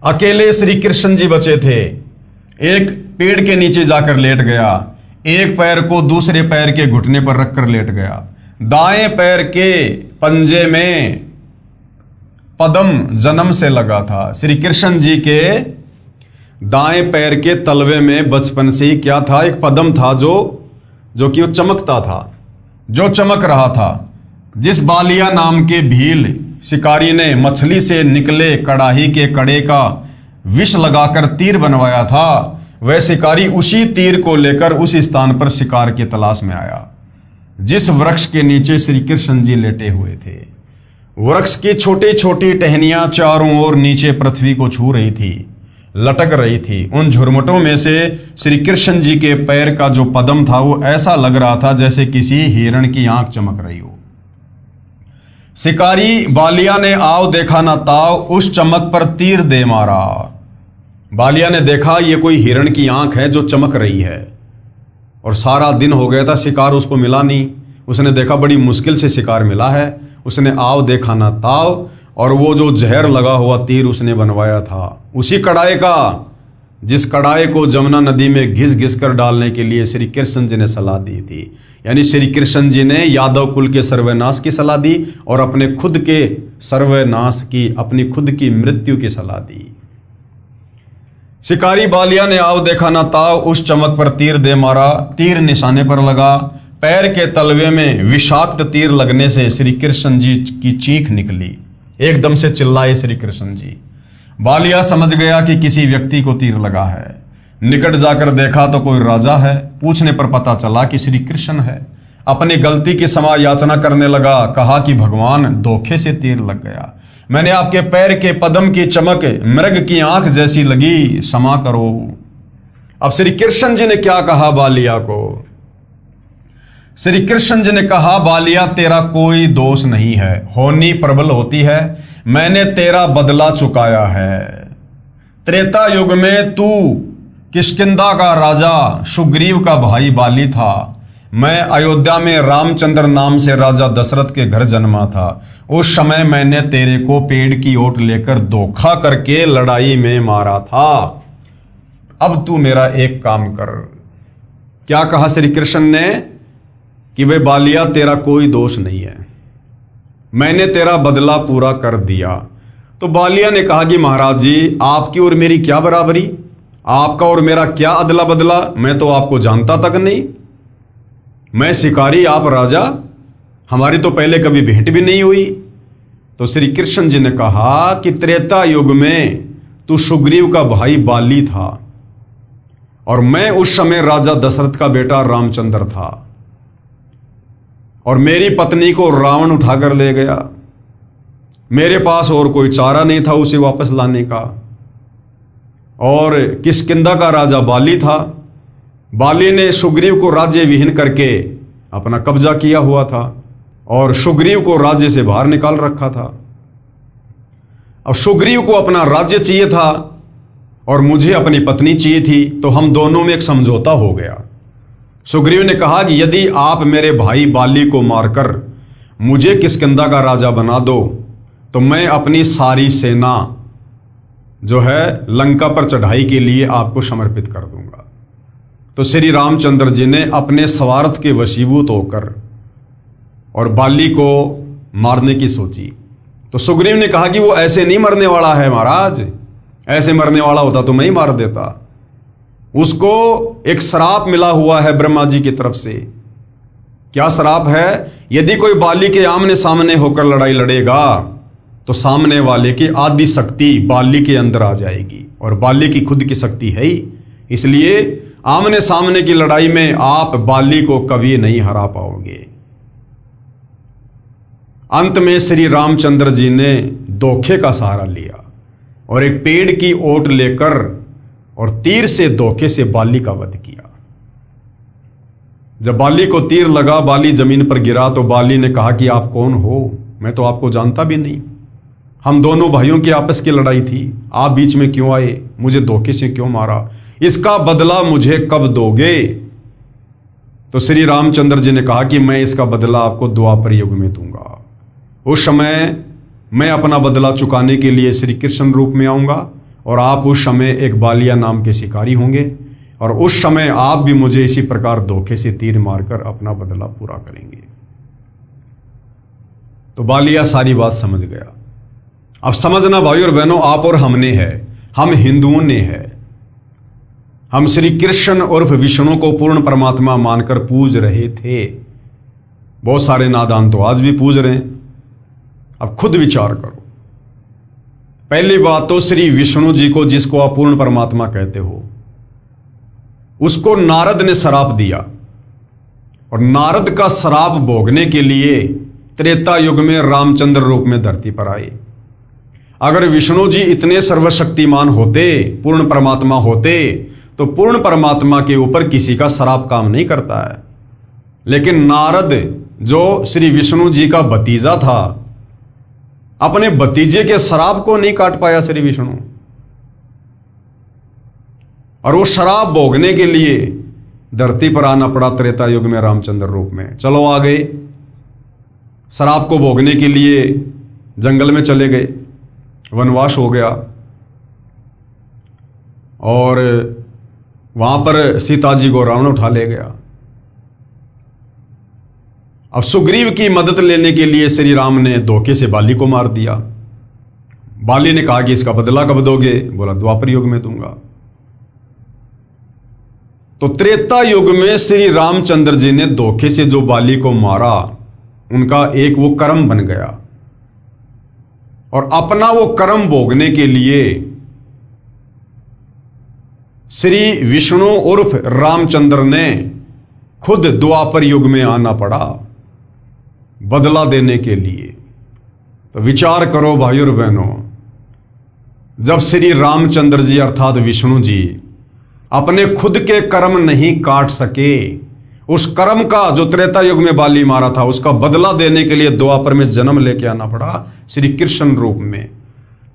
अकेले श्री कृष्ण जी बचे थे। एक पेड़ के नीचे जाकर लेट गया, एक पैर को दूसरे पैर के घुटने पर रखकर लेट गया। दाएं पैर के पंजे में पद्म जन्म से लगा था। श्री कृष्ण जी के दाएं पैर के तलवे में बचपन से ही क्या था? एक पद्म था जो कि वो चमकता था, जो चमक रहा था। जिस बालिया नाम के भील शिकारी ने मछली से निकले कड़ाही के कड़े का विष लगाकर तीर बनवाया था, वह शिकारी उसी तीर को लेकर उस स्थान पर शिकार की तलाश में आया जिस वृक्ष के नीचे श्री कृष्ण जी लेटे हुए थे। वृक्ष की छोटी छोटी टहनियां चारों ओर नीचे पृथ्वी को छू रही थी, लटक रही थी। उन झुरमुटों में से श्री कृष्ण जी के पैर का जो पद्म था वो ऐसा लग रहा था जैसे किसी हिरण की आंख चमक रही हो। शिकारी बालिया ने आओ देखा ना ताव, उस चमक पर तीर दे मारा। बालिया ने देखा ये कोई हिरण की आंख है जो चमक रही है, और सारा दिन हो गया था, शिकार उसको मिला नहीं। उसने देखा बड़ी मुश्किल से शिकार मिला है। उसने आओ देखा ना ताव, और वो जो जहर लगा हुआ तीर उसने बनवाया था उसी कड़ाई का, जिस कड़ाई को जमुना नदी में घिस घिस कर डालने के लिए श्री कृष्ण जी ने सलाह दी थी। यानी श्री कृष्ण जी ने यादव कुल के सर्वनाश की सलाह दी और अपने खुद के सर्वनाश की, अपनी खुद की मृत्यु की सलाह दी। शिकारी बालिया ने आओ देखा ना ताव, उस चमक पर तीर दे मारा। तीर निशाने पर लगा। पैर के तलवे में विषाक्त तीर लगने से श्री कृष्ण जी की चीख निकली। एकदम से चिल्लाए श्री कृष्ण जी। बालिया समझ गया कि किसी व्यक्ति को तीर लगा है। निकट जाकर देखा तो कोई राजा है। पूछने पर पता चला कि श्री कृष्ण है। अपनी गलती की क्षमा याचना करने लगा। कहा कि भगवान, धोखे से तीर लग गया। मैंने आपके पैर के पद्म की चमक मृग की आंख जैसी लगी, क्षमा करो। अब श्री कृष्ण जी ने क्या कहा बालिया को? श्री कृष्ण जी ने कहा, बालिया तेरा कोई दोष नहीं है, होनी प्रबल होती है। मैंने तेरा बदला चुकाया है। त्रेता युग में तू किष्किंधा का राजा सुग्रीव का भाई बाली था। मैं अयोध्या में रामचंद्र नाम से राजा दशरथ के घर जन्मा था। उस समय मैंने तेरे को पेड़ की ओट लेकर धोखा करके लड़ाई में मारा था। अब तू मेरा एक काम कर। क्या कहा श्री कृष्ण ने? कि भाई बालिया तेरा कोई दोष नहीं है, मैंने तेरा बदला पूरा कर दिया। तो बालिया ने कहा कि महाराज जी, आपकी और मेरी क्या बराबरी, आपका और मेरा क्या अदला बदला, मैं तो आपको जानता तक नहीं। मैं शिकारी, आप राजा, हमारी तो पहले कभी भेंट भी नहीं हुई। तो श्री कृष्ण जी ने कहा कि त्रेता युग में तू सुग्रीव का भाई बाली था और मैं उस समय राजा दशरथ का बेटा रामचंद्र था, और मेरी पत्नी को रावण उठाकर ले गया। मेरे पास और कोई चारा नहीं था उसे वापस लाने का। और किष्किंधा का राजा बाली था। बाली ने सुग्रीव को राज्य विहीन करके अपना कब्जा किया हुआ था और सुग्रीव को राज्य से बाहर निकाल रखा था। अब सुग्रीव को अपना राज्य चाहिए था और मुझे अपनी पत्नी चाहिए थी, तो हम दोनों में एक समझौता हो गया। सुग्रीव ने कहा कि यदि आप मेरे भाई बाली को मारकर मुझे किष्किंधा का राजा बना दो तो मैं अपनी सारी सेना जो है लंका पर चढ़ाई के लिए आपको समर्पित कर दूंगा। तो श्री रामचंद्र जी ने अपने स्वार्थ के वशीभूत होकर और बाली को मारने की सोची। तो सुग्रीव ने कहा कि वो ऐसे नहीं मरने वाला है महाराज, ऐसे मरने वाला होता तो मैं ही मार देता। उसको एक श्राप मिला हुआ है ब्रह्मा जी की तरफ से। क्या श्राप है? यदि कोई बाली के आमने सामने होकर लड़ाई लड़ेगा तो सामने वाले की आदि शक्ति बाली के अंदर आ जाएगी, और बाली की खुद की शक्ति है ही, इसलिए आमने सामने की लड़ाई में आप बाली को कभी नहीं हरा पाओगे। अंत में श्री रामचंद्र जी ने धोखे का सहारा लिया और एक पेड़ की ओट लेकर और तीर से धोखे से बाली का वध किया। जब बाली को तीर लगा, बाली जमीन पर गिरा, तो बाली ने कहा कि आप कौन हो? मैं तो आपको जानता भी नहीं। हम दोनों भाइयों की आपस की लड़ाई थी, आप बीच में क्यों आए? मुझे धोखे से क्यों मारा? इसका बदला मुझे कब दोगे? तो श्री रामचंद्र जी ने कहा कि मैं इसका बदला आपको द्वापर युग में दूंगा। उस समय मैं अपना बदला चुकाने के लिए श्री कृष्ण रूप में आऊंगा और आप उस समय एक बालिया नाम के शिकारी होंगे, और उस समय आप भी मुझे इसी प्रकार धोखे से तीर मारकर अपना बदला पूरा करेंगे। तो बालिया सारी बात समझ गया। अब समझना भाई और बहनों, आप और हमने है, हम हिंदुओं ने है। हम श्री कृष्ण उर्फ विष्णु को पूर्ण परमात्मा मानकर पूज रहे थे। बहुत सारे नादान तो आज भी पूज रहे हैं। अब खुद विचार करो। पहली बात तो श्री विष्णु जी को, जिसको आप पूर्ण परमात्मा कहते हो, उसको नारद ने श्राप दिया, और नारद का श्राप भोगने के लिए त्रेता युग में रामचंद्र रूप में धरती पर आए। अगर विष्णु जी इतने सर्वशक्तिमान होते, पूर्ण परमात्मा होते, तो पूर्ण परमात्मा के ऊपर किसी का श्राप काम नहीं करता है। लेकिन नारद जो श्री विष्णु जी का भतीजा था, अपने भतीजे के श्राप को नहीं काट पाया श्री विष्णु, और वो श्राप भोगने के लिए धरती पर आना पड़ा त्रेता युग में रामचंद्र रूप में। चलो आ गए, श्राप को भोगने के लिए जंगल में चले गए, वनवास हो गया, और वहां पर सीता जी को रावण उठा ले गया। अब सुग्रीव की मदद लेने के लिए श्री राम ने धोखे से बाली को मार दिया। बाली ने कहा कि इसका बदला कब दोगे? बोला द्वापर युग में दूंगा। तो त्रेता युग में श्री रामचंद्र जी ने धोखे से जो बाली को मारा, उनका एक वो कर्म बन गया, और अपना वो कर्म भोगने के लिए श्री विष्णु उर्फ रामचंद्र ने खुद द्वापर युग में आना पड़ा बदला देने के लिए। तो विचार करो भाई और बहनों, जब श्री रामचंद्र जी अर्थात विष्णु जी अपने खुद के कर्म नहीं काट सके, उस कर्म का जो त्रेता युग में बाली मारा था उसका बदला देने के लिए द्वापर में जन्म लेके आना पड़ा श्री कृष्ण रूप में।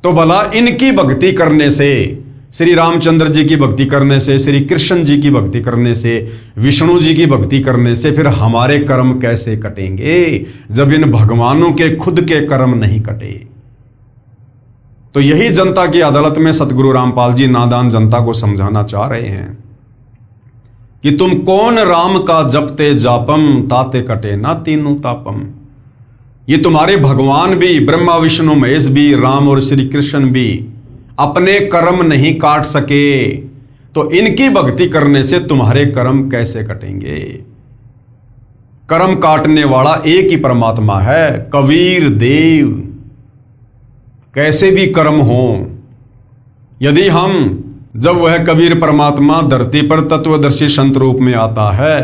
तो भला इनकी भक्ति करने से, श्री रामचंद्र जी की भक्ति करने से, श्री कृष्ण जी की भक्ति करने से, विष्णु जी की भक्ति करने से फिर हमारे कर्म कैसे कटेंगे, जब इन भगवानों के खुद के कर्म नहीं कटे? तो यही जनता की अदालत में सतगुरु रामपाल जी नादान जनता को समझाना चाह रहे हैं कि तुम कौन राम का जपते जापम, ताते कटे ना तीनों तापम। ये तुम्हारे भगवान भी, ब्रह्मा विष्णु महेश भी, राम और श्री कृष्ण भी अपने कर्म नहीं काट सके, तो इनकी भक्ति करने से तुम्हारे कर्म कैसे कटेंगे? कर्म काटने वाला एक ही परमात्मा है, कबीर देव। कैसे भी कर्म हो, यदि हम जब वह कबीर परमात्मा धरती पर तत्वदर्शी संत रूप में आता है,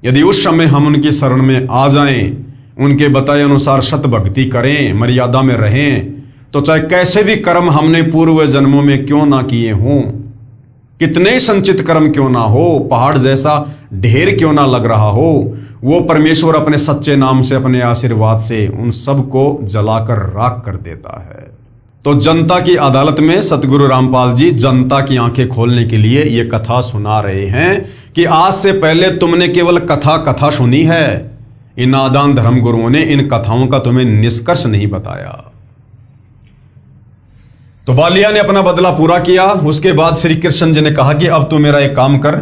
यदि उस समय हम उनकी शरण में आ जाएं, उनके बताए अनुसार सत भक्ति करें, मर्यादा में रहें, तो चाहे कैसे भी कर्म हमने पूर्व जन्मों में क्यों ना किए हों, कितने ही संचित कर्म क्यों ना हो, पहाड़ जैसा ढेर क्यों ना लग रहा हो, वो परमेश्वर अपने सच्चे नाम से, अपने आशीर्वाद से उन सबको जलाकर राख कर देता है। तो जनता की अदालत में सतगुरु रामपाल जी जनता की आंखें खोलने के लिए ये कथा सुना रहे हैं कि आज से पहले तुमने केवल कथा सुनी है, इन नादान धर्म गुरुओं ने इन कथाओं का तुम्हें निष्कर्ष नहीं बताया। तो बालिया ने अपना बदला पूरा किया। उसके बाद श्री कृष्ण जी ने कहा कि अब तू मेरा एक काम कर,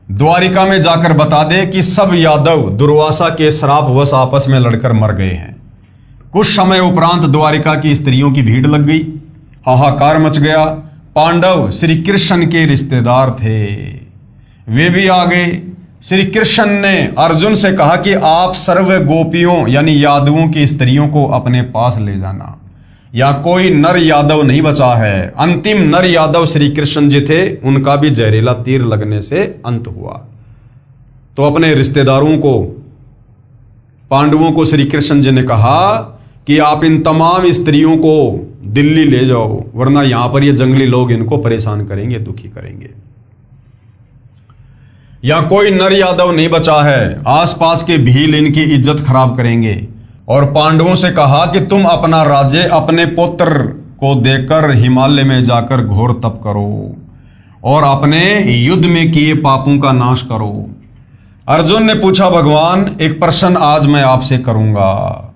द्वारिका में जाकर बता दे कि सब यादव दुर्वासा के श्रापवश आपस में लड़कर मर गए हैं। कुछ समय उपरांत द्वारिका की स्त्रियों की भीड़ लग गई, हाहाकार मच गया। पांडव श्री कृष्ण के रिश्तेदार थे, वे भी आ गए। श्री कृष्ण ने अर्जुन से कहा कि आप सर्व गोपियों यानी यादवों की स्त्रियों को अपने पास ले जाना, या कोई नर यादव नहीं बचा है। अंतिम नर यादव श्री कृष्ण जी थे, उनका भी जहरीला तीर लगने से अंत हुआ। तो अपने रिश्तेदारों को, पांडवों को श्री कृष्ण जी ने कहा कि आप इन तमाम स्त्रियों को दिल्ली ले जाओ, वरना यहां पर ये जंगली लोग इनको परेशान करेंगे, दुखी करेंगे। या कोई नर यादव नहीं बचा है, आसपास के भील इनकी इज्जत खराब करेंगे। और पांडवों से कहा कि तुम अपना राज्य अपने पुत्र को देकर हिमालय में जाकर घोर तप करो और अपने युद्ध में किए पापों का नाश करो। अर्जुन ने पूछा, भगवान एक प्रश्न आज मैं आपसे करूंगा,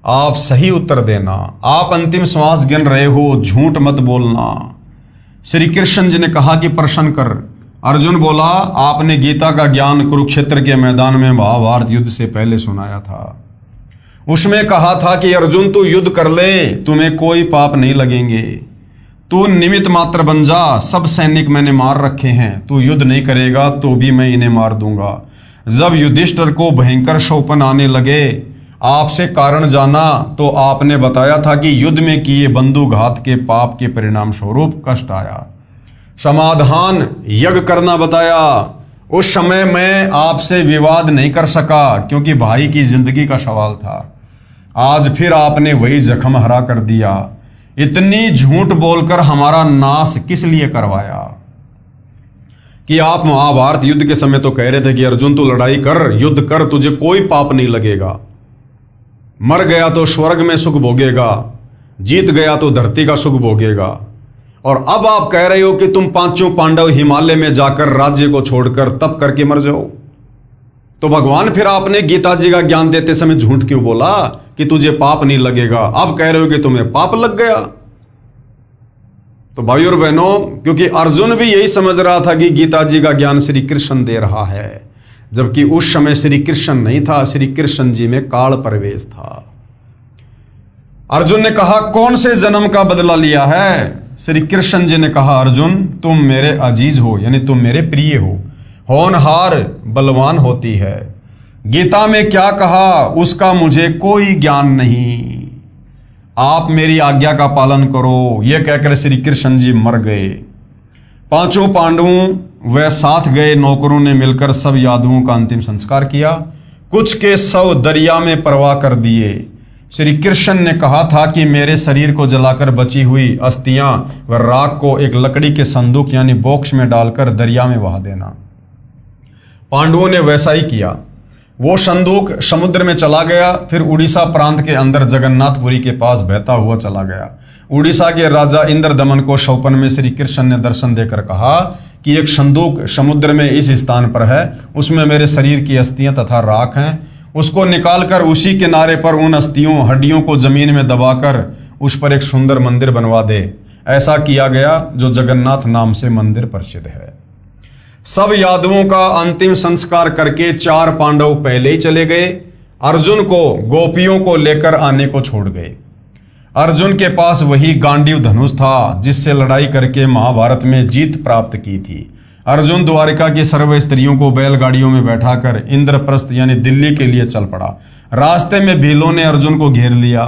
आप सही उत्तर देना। आप अंतिम श्वास गिन रहे हो, झूठ मत बोलना। श्री कृष्ण जी ने कहा कि प्रश्न कर। अर्जुन बोला, आपने गीता का ज्ञान कुरुक्षेत्र के मैदान में महाभारत युद्ध से पहले सुनाया था। उसमें कहा था कि अर्जुन तू युद्ध कर ले, तुम्हें कोई पाप नहीं लगेंगे, तू निमित्त मात्र बन जा, सब सैनिक मैंने मार रखे हैं, तू युद्ध नहीं करेगा तो भी मैं इन्हें मार दूंगा। जब युधिष्ठिर को भयंकर शोपन आने लगे, आपसे कारण जाना तो आपने बताया था कि युद्ध में किए बंधुघात के पाप के परिणाम स्वरूप कष्ट आया। समाधान यज्ञ करना बताया। उस समय मैं आपसे विवाद नहीं कर सका क्योंकि भाई की जिंदगी का सवाल था। आज फिर आपने वही जख्म हरा कर दिया। इतनी झूठ बोलकर हमारा नाश किस लिए करवाया? कि आप महाभारत युद्ध के समय तो कह रहे थे कि अर्जुन तू लड़ाई कर, युद्ध कर, तुझे कोई पाप नहीं लगेगा, मर गया तो स्वर्ग में सुख भोगेगा, जीत गया तो धरती का सुख भोगेगा। और अब आप कह रहे हो कि तुम पांचों पांडव हिमालय में जाकर राज्य को छोड़कर तप करके मर जाओ। तो भगवान फिर आपने गीता जी का ज्ञान देते समय झूठ क्यों बोला कि तुझे पाप नहीं लगेगा? अब कह रहे हो कि तुम्हें पाप लग गया। तो भाइयों और बहनों, क्योंकि अर्जुन भी यही समझ रहा था कि गीता जी का ज्ञान श्री कृष्ण दे रहा है, जबकि उस समय श्री कृष्ण नहीं था, श्री कृष्ण जी में काल प्रवेश था। अर्जुन ने कहा, कौन से जन्म का बदला लिया है? श्री कृष्ण जी ने कहा, अर्जुन तुम मेरे अजीज हो, यानी तुम मेरे प्रिय हो। होनहार बलवान होती है। गीता में क्या कहा उसका मुझे कोई ज्ञान नहीं, आप मेरी आज्ञा का पालन करो। यह कहकर श्री कृष्ण जी मर गए। पांचों पांडवों व साथ गए नौकरों ने मिलकर सब यादवों का अंतिम संस्कार किया। कुछ के शव दरिया में प्रवाह कर दिए। श्री कृष्ण ने कहा था कि मेरे शरीर को जलाकर बची हुई अस्थियां व राख को एक लकड़ी के संदूक यानी बॉक्स में डालकर दरिया में बहा देना। पांडवों ने वैसा ही किया। वो संदूक समुद्र में चला गया, फिर उड़ीसा प्रांत के अंदर जगन्नाथपुरी के पास बहता हुआ चला गया। उड़ीसा के राजा इंद्रदमन को शौपन में श्री कृष्ण ने दर्शन देकर कहा कि एक संदूक समुद्र में इस स्थान पर है, उसमें मेरे शरीर की अस्थियां तथा राख हैं, उसको निकालकर उसी किनारे पर उन अस्थियों हड्डियों को जमीन में दबाकर उस पर एक सुंदर मंदिर बनवा दे। ऐसा किया गया, जो जगन्नाथ नाम से मंदिर प्रसिद्ध है। सब यादवों का अंतिम संस्कार करके 4 पांडव पहले ही चले गए। अर्जुन को गोपियों को लेकर आने को छोड़ गए। अर्जुन के पास वही गांडीव धनुष था जिससे लड़ाई करके महाभारत में जीत प्राप्त की थी। अर्जुन द्वारिका की सर्व स्त्रियों को बैलगाड़ियों में बैठाकर इंद्रप्रस्थ यानी दिल्ली के लिए चल पड़ा। रास्ते में भीलों ने अर्जुन को घेर लिया।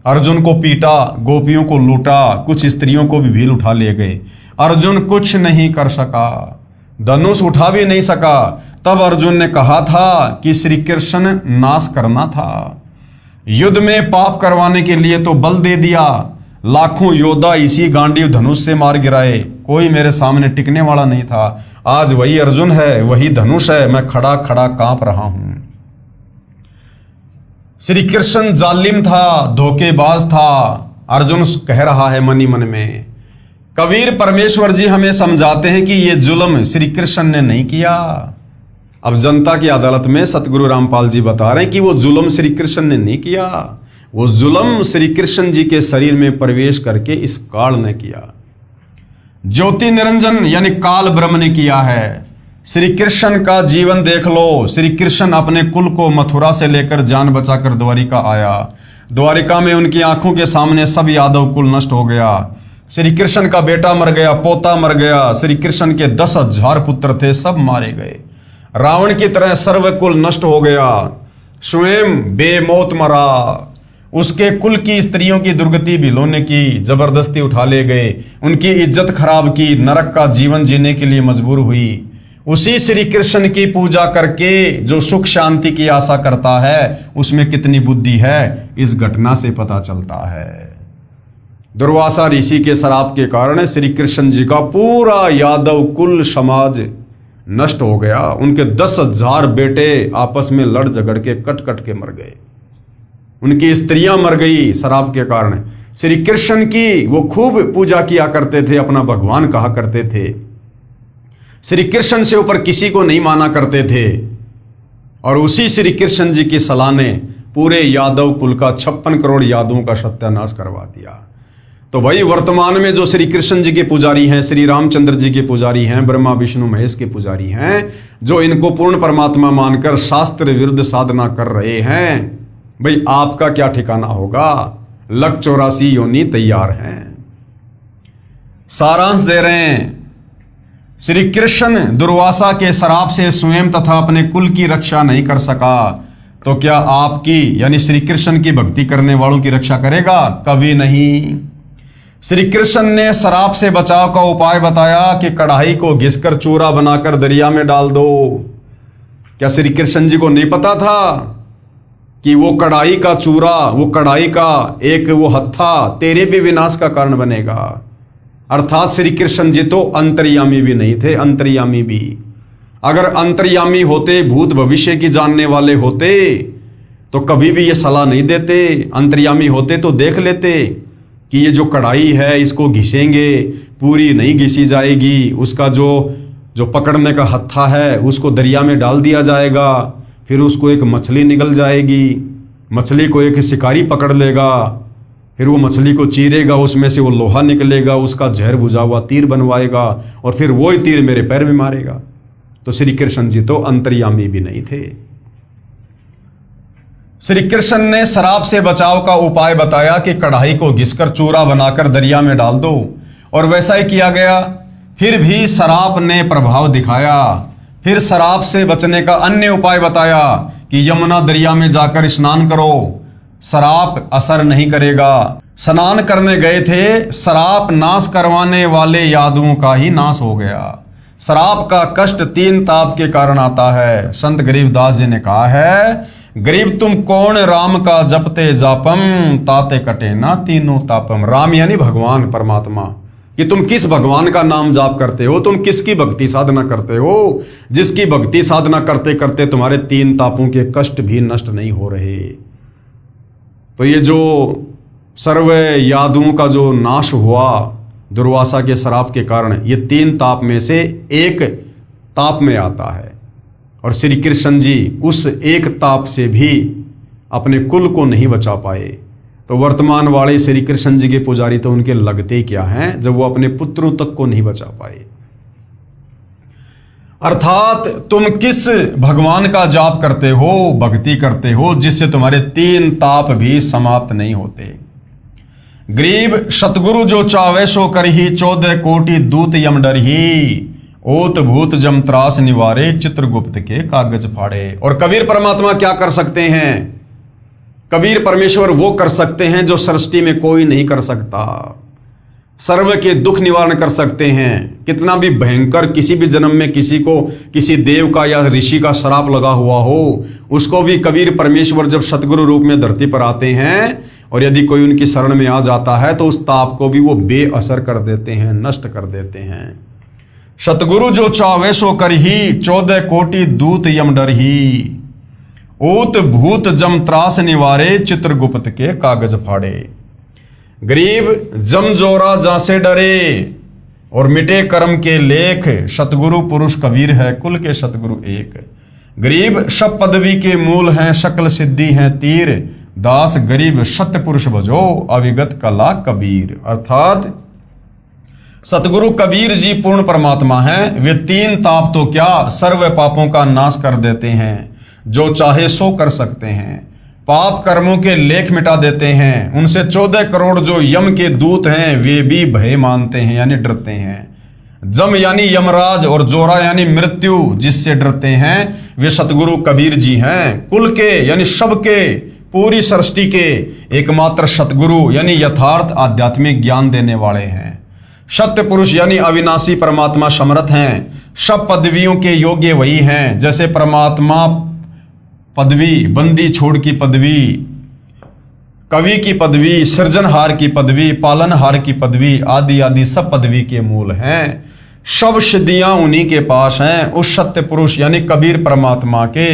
अर्जुन को पीटा, गोपियों को लूटा, कुछ स्त्रियों को भी भील उठा ले गए। अर्जुन कुछ नहीं कर सका, धनुष उठा भी नहीं सका। तब अर्जुन ने कहा था कि श्री कृष्ण नाश करना था, युद्ध में पाप करवाने के लिए तो बल दे दिया, लाखों योद्धा इसी गांडीव धनुष से मार गिराए, कोई मेरे सामने टिकने वाला नहीं था। आज वही अर्जुन है, वही धनुष है, मैं खड़ा खड़ा कांप रहा हूं। श्री कृष्ण जालिम था, धोखेबाज था, अर्जुन कह रहा है मनी मन में। कबीर परमेश्वर जी हमें समझाते हैं कि ये जुल्म श्री कृष्ण ने नहीं किया। अब जनता की अदालत में सतगुरु रामपाल जी बता रहे हैं कि वो जुल्म श्री कृष्ण ने नहीं किया, वो जुल्म श्री कृष्ण जी के शरीर में प्रवेश करके इस काल ने किया। ज्योति निरंजन यानी काल ब्रह्म ने किया है। श्री कृष्ण का जीवन देख लो। श्री कृष्ण अपने कुल को मथुरा से लेकर जान बचाकर द्वारिका आया। द्वारिका में उनकी आंखों के सामने सब यादव कुल नष्ट हो गया। श्री कृष्ण का बेटा मर गया, पोता मर गया। श्री कृष्ण के 10,000 पुत्र थे, सब मारे गए। रावण की तरह सर्व कुल नष्ट हो गया, स्वयं बेमौत मरा। उसके कुल की स्त्रियों की दुर्गति भिलौने की, जबरदस्ती उठा ले गए, उनकी इज्जत खराब की, नरक का जीवन जीने के लिए मजबूर हुई। उसी श्री कृष्ण की पूजा करके जो सुख शांति की आशा करता है, उसमें कितनी बुद्धि है, इस घटना से पता चलता है। दुर्वासा ऋषि के श्राप के कारण श्री कृष्ण जी का पूरा यादव कुल समाज नष्ट हो गया। उनके 10,000 बेटे आपस में लड़ झगड़ के कट कट के मर गए। उनकी स्त्रियां मर गई श्राप के कारण। श्री कृष्ण की वो खूब पूजा किया करते थे, अपना भगवान कहा करते थे। श्री कृष्ण से ऊपर किसी को नहीं माना करते थे। और उसी श्री कृष्ण जी की सलाह ने पूरे यादव कुल का 56 करोड़ यादवों का सत्यानाश करवा दिया। तो भाई वर्तमान में जो श्री कृष्ण जी के पुजारी हैं, श्री रामचंद्र जी के पुजारी हैं, ब्रह्मा विष्णु महेश के पुजारी हैं, जो इनको पूर्ण परमात्मा मानकर शास्त्र विरुद्ध साधना कर रहे हैं, भाई आपका क्या ठिकाना होगा? लक 84 योनि तैयार हैं। सारांश दे रहे हैं, श्री कृष्ण दुर्वासा के श्राप से स्वयं तथा अपने कुल की रक्षा नहीं कर सका, तो क्या आपकी यानी श्री कृष्ण की भक्ति करने वालों की रक्षा करेगा? कभी नहीं। श्री कृष्ण ने श्राप से बचाव का उपाय बताया कि कढ़ाई को घिसकर चूरा बनाकर दरिया में डाल दो। क्या श्री कृष्ण जी को नहीं पता था कि वो कढ़ाई का चूरा, वो कढ़ाई का एक वो हत्था तेरे भी विनाश का कारण बनेगा? अर्थात श्री कृष्ण जी तो अंतर्यामी भी नहीं थे। अंतर्यामी भी अगर अंतर्यामी होते, भूत भविष्य की जानने वाले होते, तो कभी भी ये सलाह नहीं देते। अंतर्यामी होते तो देख लेते कि ये जो कढ़ाई है इसको घिसेंगे, पूरी नहीं घिसी जाएगी, उसका जो पकड़ने का हत्था है उसको दरिया में डाल दिया जाएगा, फिर उसको एक मछली निकल जाएगी, मछली को एक शिकारी पकड़ लेगा, फिर वो मछली को चीरेगा, उसमें से वो लोहा निकलेगा, उसका जहर बुझा हुआ तीर बनवाएगा और फिर वही तीर मेरे पैर में मारेगा। तो श्री कृष्ण जी तो अंतर्यामी भी नहीं थे। श्री कृष्ण ने श्राप से बचाव का उपाय बताया कि कढ़ाई को घिसकर चूरा बनाकर दरिया में डाल दो, और वैसा ही किया गया। फिर भी श्राप ने प्रभाव दिखाया। फिर श्राप से बचने का अन्य उपाय बताया कि यमुना दरिया में जाकर स्नान करो, श्राप असर नहीं करेगा। स्नान करने गए थे, श्राप नाश करवाने वाले यादवों का ही नाश हो गया। श्राप का कष्ट 3 ताप के कारण आता है। संत गरीबदास जी ने कहा है, गरीब तुम कौन राम का जपते जापम, ताते कटे ना तीनों तापम। राम यानी भगवान परमात्मा, कि तुम किस भगवान का नाम जाप करते हो, तुम किसकी भक्ति साधना करते हो, जिसकी भक्ति साधना करते करते तुम्हारे 3 तापों के कष्ट भी नष्ट नहीं हो रहे। तो ये जो सर्व यादवों का जो नाश हुआ दुर्वासा के श्राप के कारण, ये 3 ताप में से एक ताप में आता है। और श्री कृष्ण जी उस एक ताप से भी अपने कुल को नहीं बचा पाए। तो वर्तमान वाले श्री कृष्ण जी के पुजारी तो उनके लगते क्या हैं जब वो अपने पुत्रों तक को नहीं बचा पाए। अर्थात तुम किस भगवान का जाप करते हो, भक्ति करते हो, जिससे तुम्हारे 3 ताप भी समाप्त नहीं होते। गरीब सतगुरु जो चावे सो करही, 14 कोटि दूत यम डरही, ओत भूत जम त्रास निवारे, चित्रगुप्त के कागज फाड़े। और कबीर परमात्मा क्या कर सकते हैं? कबीर परमेश्वर वो कर सकते हैं जो सृष्टि में कोई नहीं कर सकता। सर्व के दुख निवारण कर सकते हैं। कितना भी भयंकर किसी भी जन्म में किसी को किसी देव का या ऋषि का श्राप लगा हुआ हो, उसको भी कबीर परमेश्वर जब सतगुरु रूप में धरती पर आते हैं और यदि कोई उनकी शरण में आ जाता है तो उस ताप को भी वो बेअसर कर देते हैं, नष्ट कर देते हैं। सतगुरु जो चावे सो करही, 14 कोटि दूत यम डरही। ऊत भूत जम त्रास निवारे, चित्रगुप्त के कागज फाड़े। गरीब जम जोरा जासे डरे और मिटे कर्म के लेख, सतगुरु पुरुष कबीर है कुल के सतगुरु एक। गरीब सब पदवी के मूल हैं, शकल सिद्धि हैं तीर। दास गरीब सत्य पुरुष भजो, अविगत कला कबीर। अर्थात सतगुरु कबीर जी पूर्ण परमात्मा हैं। वे 3 ताप तो क्या सर्व पापों का नाश कर देते हैं। जो चाहे सो कर सकते हैं, पाप कर्मों के लेख मिटा देते हैं। उनसे 14 करोड़ जो यम के दूत हैं वे भी भय मानते हैं यानी डरते हैं। जम यानी यमराज और जोरा यानी मृत्यु जिससे डरते हैं वे सतगुरु कबीर जी हैं। कुल के यानी सबके, पूरी सृष्टि के एकमात्र सतगुरु यानी यथार्थ आध्यात्मिक ज्ञान देने वाले हैं। सत्य पुरुष यानी अविनाशी परमात्मा समर्थ हैं। सब पदवियों के योग्य वही हैं। जैसे परमात्मा पदवी, बंदी छोड़ की पदवी, कवि की पदवी, सृजनहार की पदवी, पालनहार की पदवी आदि आदि सब पदवी के मूल हैं। सब सिद्धियां उन्हीं के पास हैं। उस सत्य पुरुष यानी कबीर परमात्मा के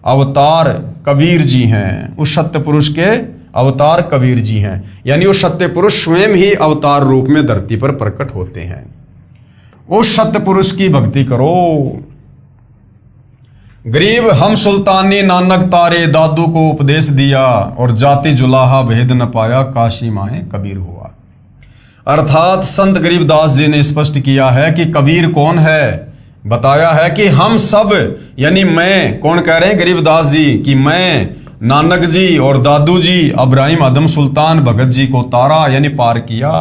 अवतार कबीर जी हैं। उस सत्य पुरुष के अवतार कबीर जी हैं, यानी उस सत्य पुरुष स्वयं ही अवतार रूप में धरती पर प्रकट होते हैं। उस सत्य पुरुष की भक्ति करो। गरीब हम सुल्तानी नानक तारे, दादू को उपदेश दिया और जाति जुलाहा भेद न पाया, काशी माए कबीर हुआ। अर्थात संत गरीबदास जी ने स्पष्ट किया है कि कबीर कौन है। बताया है कि हम सब यानी मैं, कौन कह रहे हैं गरीबदास जी, कि मैं, नानक जी और दादू जी इब्राहिम आदम सुल्तान भगत जी को तारा यानी पार किया,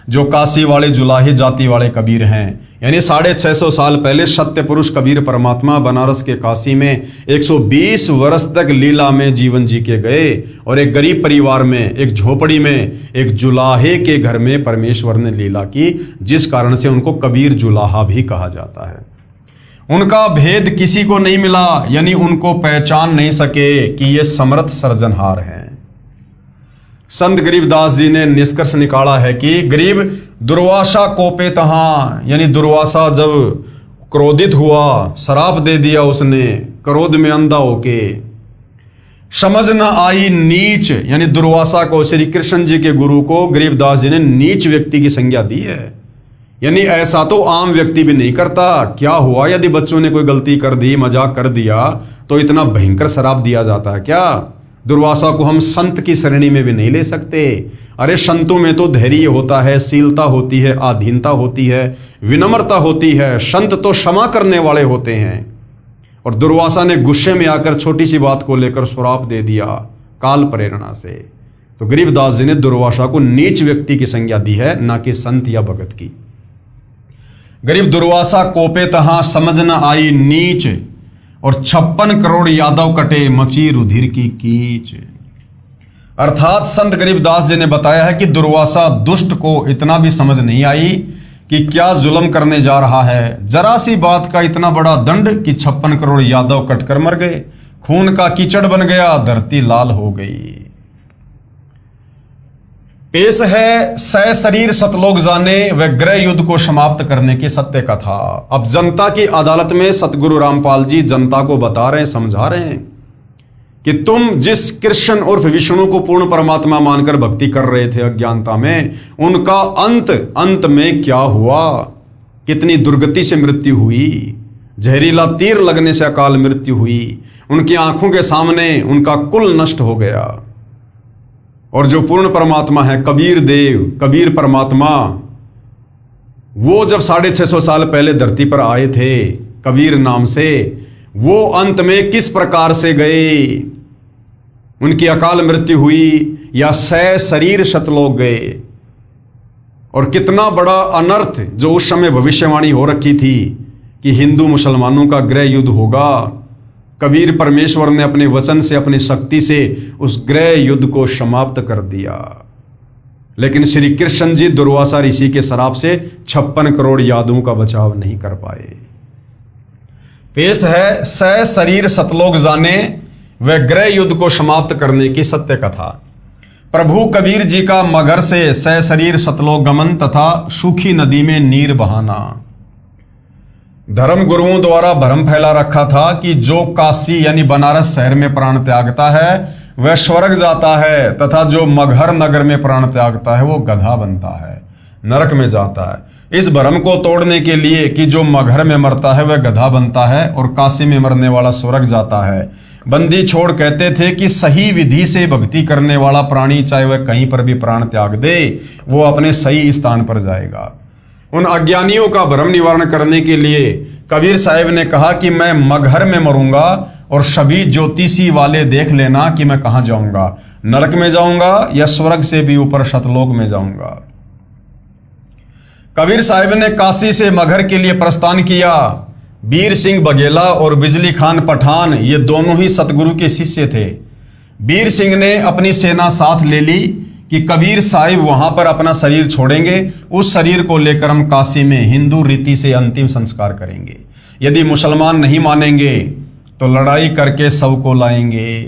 जो काशी वाले जुलाही जाति वाले कबीर हैं। यानी 650 साल पहले सत्य पुरुष कबीर परमात्मा बनारस के काशी में 120 वर्ष तक लीला में जीवन जी के गए और एक गरीब परिवार में, एक झोपड़ी में, एक जुलाहे के घर में परमेश्वर ने लीला की, जिस कारण से उनको कबीर जुलाहा भी कहा जाता है। उनका भेद किसी को नहीं मिला, यानी उनको पहचान नहीं सके कि ये समर्थ सृजनहार हैं। संत गरीबदास जी ने निष्कर्ष निकाला है कि गरीब दुर्वासा कोपे तहां, यानी दुर्वासा जब क्रोधित हुआ, श्राप दे दिया उसने क्रोध में अंधा होके। समझ न आई नीच, यानी दुर्वासा को, श्री कृष्ण जी के गुरु को गरीबदास जी ने नीच व्यक्ति की संज्ञा दी है। यानी ऐसा तो आम व्यक्ति भी नहीं करता। क्या हुआ यदि बच्चों ने कोई गलती कर दी, मजाक कर दिया, तो इतना भयंकर श्राप दिया जाता है क्या? दुर्वासा को हम संत की श्रेणी में भी नहीं ले सकते। अरे संतों में तो धैर्य होता है, शीलता होती है, आधीनता होती है, विनम्रता होती है। संत तो क्षमा करने वाले होते हैं। और दुर्वासा ने गुस्से में आकर छोटी सी बात को लेकर श्राप दे दिया काल प्रेरणा से। तो गरीबदास जी ने दुर्वासा को नीच व्यक्ति की संज्ञा दी है, ना कि संत या भगत की। गरीब दुर्वासा कोपे तहां, समझ न आई नीच, और 56 करोड़ यादव कटे, मची रुधिर की कीच। अर्थात संत गरीबदास जी ने बताया है कि दुर्वासा दुष्ट को इतना भी समझ नहीं आई कि क्या जुल्म करने जा रहा है। जरा सी बात का इतना बड़ा दंड कि 56 करोड़ यादव कटकर मर गए, खून का कीचड़ बन गया, धरती लाल हो गई। पेश है सह शरीर सतलोक जाने व गृह युद्ध को समाप्त करने की सत्य कथा। अब जनता की अदालत में सतगुरु रामपाल जी जनता को बता रहे हैं, समझा रहे हैं कि तुम जिस कृष्ण उर्फ विष्णु को पूर्ण परमात्मा मानकर भक्ति कर रहे थे अज्ञानता में, उनका अंत में क्या हुआ, कितनी दुर्गति से मृत्यु हुई। जहरीला तीर लगने से अकाल मृत्यु हुई। उनकी आंखों के सामने उनका कुल नष्ट हो गया। और जो पूर्ण परमात्मा है कबीर देव, कबीर परमात्मा, वो जब 650 साल पहले धरती पर आए थे कबीर नाम से, वो अंत में किस प्रकार से गए, उनकी अकाल मृत्यु हुई या सह शरीर सतलोक गए। और कितना बड़ा अनर्थ जो उस समय भविष्यवाणी हो रखी थी कि हिंदू मुसलमानों का गृह युद्ध होगा, कबीर परमेश्वर ने अपने वचन से, अपनी शक्ति से उस गृह युद्ध को समाप्त कर दिया। लेकिन श्री कृष्ण जी दुर्वासा ऋषि के श्राप से 56 करोड़ यादवों का बचाव नहीं कर पाए। पेश है सह शरीर सतलोक जाने व गृह युद्ध को समाप्त करने की सत्य कथा। प्रभु कबीर जी का मगर से सह शरीर सतलोक गमन तथा सूखी नदी में नीर बहाना। धर्म गुरुओं द्वारा भ्रम फैला रखा था कि जो काशी यानी बनारस शहर में प्राण त्यागता है वह स्वर्ग जाता है तथा जो मगहर नगर में प्राण त्यागता है वो गधा बनता है, नरक में जाता है। इस भ्रम को तोड़ने के लिए कि जो मगहर में मरता है वह गधा बनता है और काशी में मरने वाला स्वर्ग जाता है, बंदी छोड़ कहते थे कि सही विधि से भक्ति करने वाला प्राणी चाहे वह कहीं पर भी प्राण त्याग दे वो अपने सही स्थान पर जाएगा। उन अज्ञानियों का भ्रम निवारण करने के लिए कबीर साहब ने कहा कि मैं मगहर में मरूंगा और सभी ज्योतिषी वाले देख लेना कि मैं कहां जाऊंगा, नरक में जाऊंगा या स्वर्ग से भी ऊपर सतलोक में जाऊंगा। कबीर साहब ने काशी से मगहर के लिए प्रस्थान किया। वीर सिंह बघेला और बिजली खान पठान ये दोनों ही सतगुरु के शिष्य थे। वीर सिंह ने अपनी सेना साथ ले ली कि कबीर साहिब वहां पर अपना शरीर छोड़ेंगे, उस शरीर को लेकर हम काशी में हिंदू रीति से अंतिम संस्कार करेंगे। यदि मुसलमान नहीं मानेंगे तो लड़ाई करके सब को लाएंगे,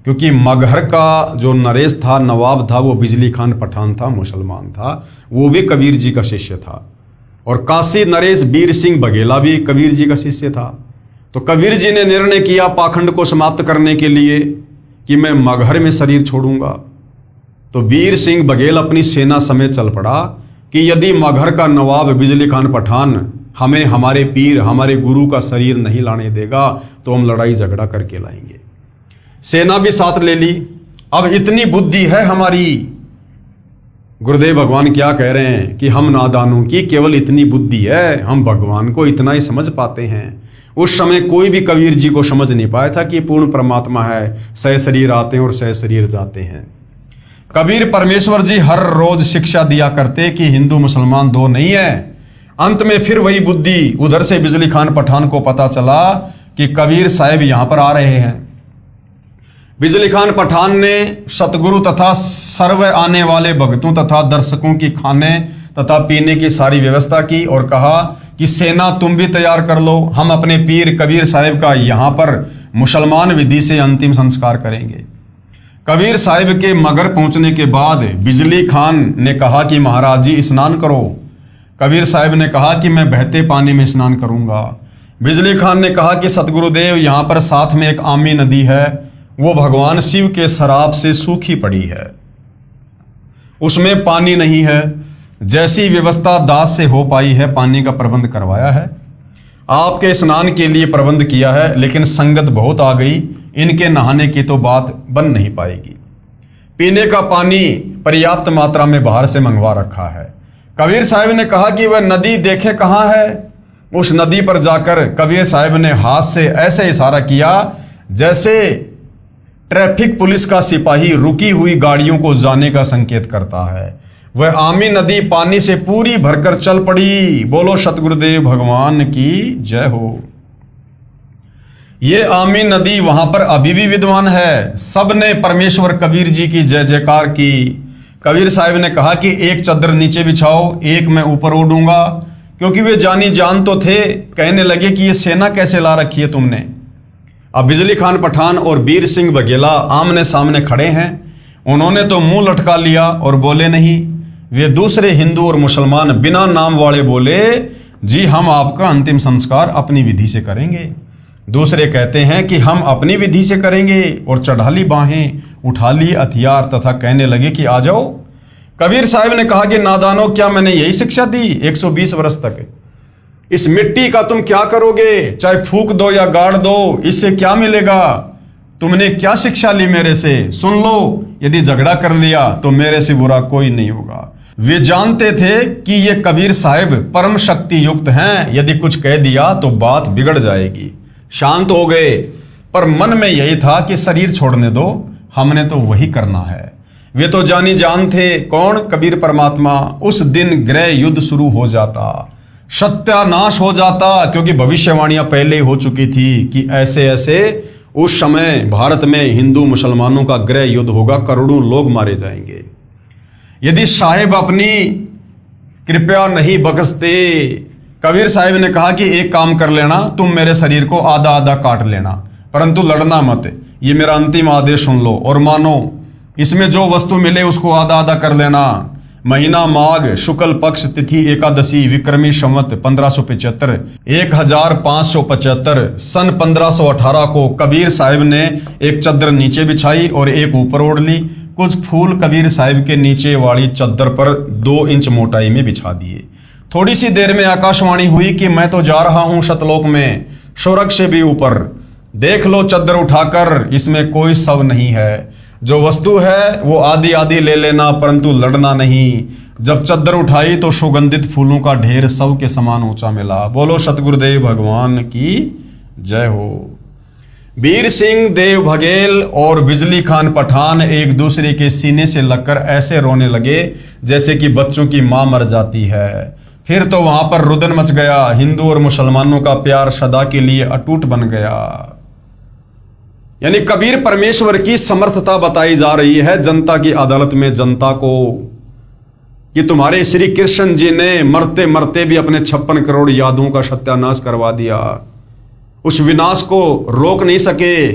क्योंकि मगहर का जो नरेश था, नवाब था, वो बिजली खान पठान था, मुसलमान था, वो भी कबीर जी का शिष्य था। और काशी नरेश वीर सिंह बघेला भी कबीर जी का शिष्य था। तो कबीर जी ने निर्णय किया पाखंड को समाप्त करने के लिए कि मैं मगहर में शरीर छोड़ूंगा। तो वीर सिंह बघेल अपनी सेना समेत चल पड़ा कि यदि मगहर का नवाब बिजली खान पठान हमें हमारे पीर, हमारे गुरु का शरीर नहीं लाने देगा तो हम लड़ाई झगड़ा करके लाएंगे। सेना भी साथ ले ली। अब इतनी बुद्धि है हमारी, गुरुदेव भगवान क्या कह रहे हैं कि हम नादानों की केवल इतनी बुद्धि है, हम भगवान को इतना ही समझ पाते हैं। उस समय कोई भी कबीर जी को समझ नहीं पाया था कि पूर्ण परमात्मा है, सह शरीर आते हैं और सह शरीर जाते हैं। कबीर परमेश्वर जी हर रोज शिक्षा दिया करते कि हिंदू मुसलमान दो नहीं है। अंत में फिर वही बुद्धि, उधर से बिजली खान पठान को पता चला कि कबीर साहब यहां पर आ रहे हैं। बिजली खान पठान ने सतगुरु तथा सर्व आने वाले भक्तों तथा दर्शकों की खाने तथा पीने की सारी व्यवस्था की और कहा कि सेना तुम भी तैयार कर लो, हम अपने पीर कबीर साहब का यहाँ पर मुसलमान विधि से अंतिम संस्कार करेंगे। कबीर साहब के मगर पहुंचने के बाद बिजली खान ने कहा कि महाराज जी स्नान करो। कबीर साहब ने कहा कि मैं बहते पानी में स्नान करूंगा। बिजली खान ने कहा कि सतगुरुदेव यहाँ पर साथ में एक आमी नदी है, वो भगवान शिव के शराब से सूखी पड़ी है, उसमें पानी नहीं है। जैसी व्यवस्था दास से हो पाई है पानी का प्रबंध करवाया है, आपके स्नान के लिए प्रबंध किया है, लेकिन संगत बहुत आ गई, इनके नहाने की तो बात बन नहीं पाएगी। पीने का पानी पर्याप्त मात्रा में बाहर से मंगवा रखा है। कबीर साहब ने कहा कि वह नदी देखे कहाँ है। उस नदी पर जाकर कबीर साहब ने हाथ से ऐसे इशारा किया जैसे ट्रैफिक पुलिस का सिपाही रुकी हुई गाड़ियों को जाने का संकेत करता है। वह आमी नदी पानी से पूरी भरकर चल पड़ी। बोलो सतगुरुदेव भगवान की जय हो। ये आमी नदी वहां पर अभी भी विद्वान है। सबने परमेश्वर कबीर जी की जय जयकार की। कबीर साहब ने कहा कि एक चादर नीचे बिछाओ, एक मैं ऊपर ओढ़ूंगा, क्योंकि वे जानी जान तो थे। कहने लगे कि ये सेना कैसे ला रखी है तुमने। अब बिजली खान पठान और वीर सिंह बघेला आमने सामने खड़े हैं। उन्होंने तो मुंह लटका लिया और बोले नहीं। वे दूसरे हिंदू और मुसलमान बिना नाम वाले बोले, जी हम आपका अंतिम संस्कार अपनी विधि से करेंगे। दूसरे कहते हैं कि हम अपनी विधि से करेंगे, और चढ़ा ली बाहें, उठा लिए हथियार तथा कहने लगे कि आ जाओ। कबीर साहब ने कहा कि नादानो, क्या मैंने यही शिक्षा दी 120 वर्ष तक? इस मिट्टी का तुम क्या करोगे? चाहे फूक दो या गाड़ दो, इससे क्या मिलेगा? तुमने क्या शिक्षा ली मेरे से? सुन लो, यदि झगड़ा कर लिया तो मेरे से बुरा कोई नहीं होगा। वे जानते थे कि ये कबीर साहब परम शक्ति युक्त हैं, यदि कुछ कह दिया तो बात बिगड़ जाएगी। शांत हो गए, पर मन में यही था कि शरीर छोड़ने दो, हमने तो वही करना है। वे तो जानी जान थे। कौन? कबीर परमात्मा। उस दिन गृह युद्ध शुरू हो जाता। सत्यानाश हो जाता, क्योंकि भविष्यवाणियां पहले ही हो चुकी थी कि ऐसे ऐसे उस समय भारत में हिंदू मुसलमानों का गृह युद्ध होगा, करोड़ों लोग मारे जाएंगे। यदि साहिब अपनी कृपया नहीं बख्शते, कबीर साहिब ने कहा कि एक काम कर लेना, तुम मेरे शरीर को आधा आधा काट लेना, परंतु लड़ना मत, ये मेरा अंतिम आदेश सुन लो और मानो, इसमें जो वस्तु मिले उसको आधा आधा कर लेना। महीना माघ शुक्ल पक्ष तिथि एकादशी विक्रमी संवत 1575 1575 सन 1518 को कबीर साहिब ने एक चद्दर नीचे बिछाई और एक ऊपर ओढ़ ली। कुछ फूल कबीर साहिब के नीचे वाली चद्दर पर 2 इंच मोटाई में बिछा दिए। थोड़ी सी देर में आकाशवाणी हुई कि मैं तो जा रहा हूं सतलोक में, स्वर्ग से भी ऊपर। देख लो चद्दर उठाकर, इसमें कोई शव नहीं है, जो वस्तु है वो आधी आधी ले लेना, परंतु लड़ना नहीं। जब चद्दर उठाई तो सुगंधित फूलों का ढेर शव के समान ऊंचा मिला। बोलो सतगुरुदेव भगवान की जय हो। वीर सिंह देव बघेल और बिजली खान पठान एक दूसरे के सीने से लगकर ऐसे रोने लगे जैसे कि बच्चों की मां मर जाती है। फिर तो वहां पर रुदन मच गया। हिंदू और मुसलमानों का प्यार सदा के लिए अटूट बन गया। यानी कबीर परमेश्वर की समर्थता बताई जा रही है जनता की अदालत में जनता को, कि तुम्हारे श्री कृष्ण जी ने मरते मरते भी अपने 56 करोड़ यादों का सत्यानाश करवा दिया। उस विनाश को रोक नहीं सके,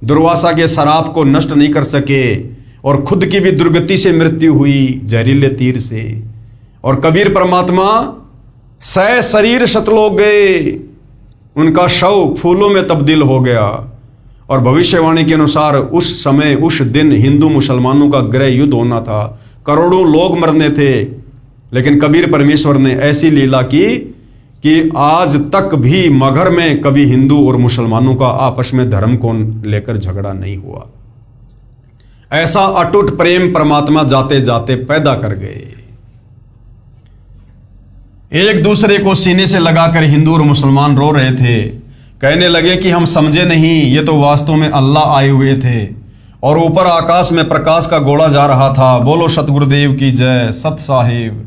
दुर्वासा के शराप को नष्ट नहीं कर सके, और खुद की भी दुर्गति से मृत्यु हुई जहरीले तीर से। और कबीर परमात्मा सह शरीर सतलोक गए, उनका शव फूलों में तब्दील हो गया। और भविष्यवाणी के अनुसार उस समय उस दिन हिंदू मुसलमानों का गृह युद्ध होना था, करोड़ों लोग मरने थे। लेकिन कबीर परमेश्वर ने ऐसी लीला की कि आज तक भी मगहर में कभी हिंदू और मुसलमानों का आपस में धर्म को लेकर झगड़ा नहीं हुआ। ऐसा अटूट प्रेम परमात्मा जाते जाते पैदा कर गए। एक दूसरे को सीने से लगाकर हिंदू और मुसलमान रो रहे थे, कहने लगे कि हम समझे नहीं, ये तो वास्तव में अल्लाह आए हुए थे और ऊपर आकाश में प्रकाश का गोला जा रहा था। बोलो सतगुरुदेव की जय। सत साहिब।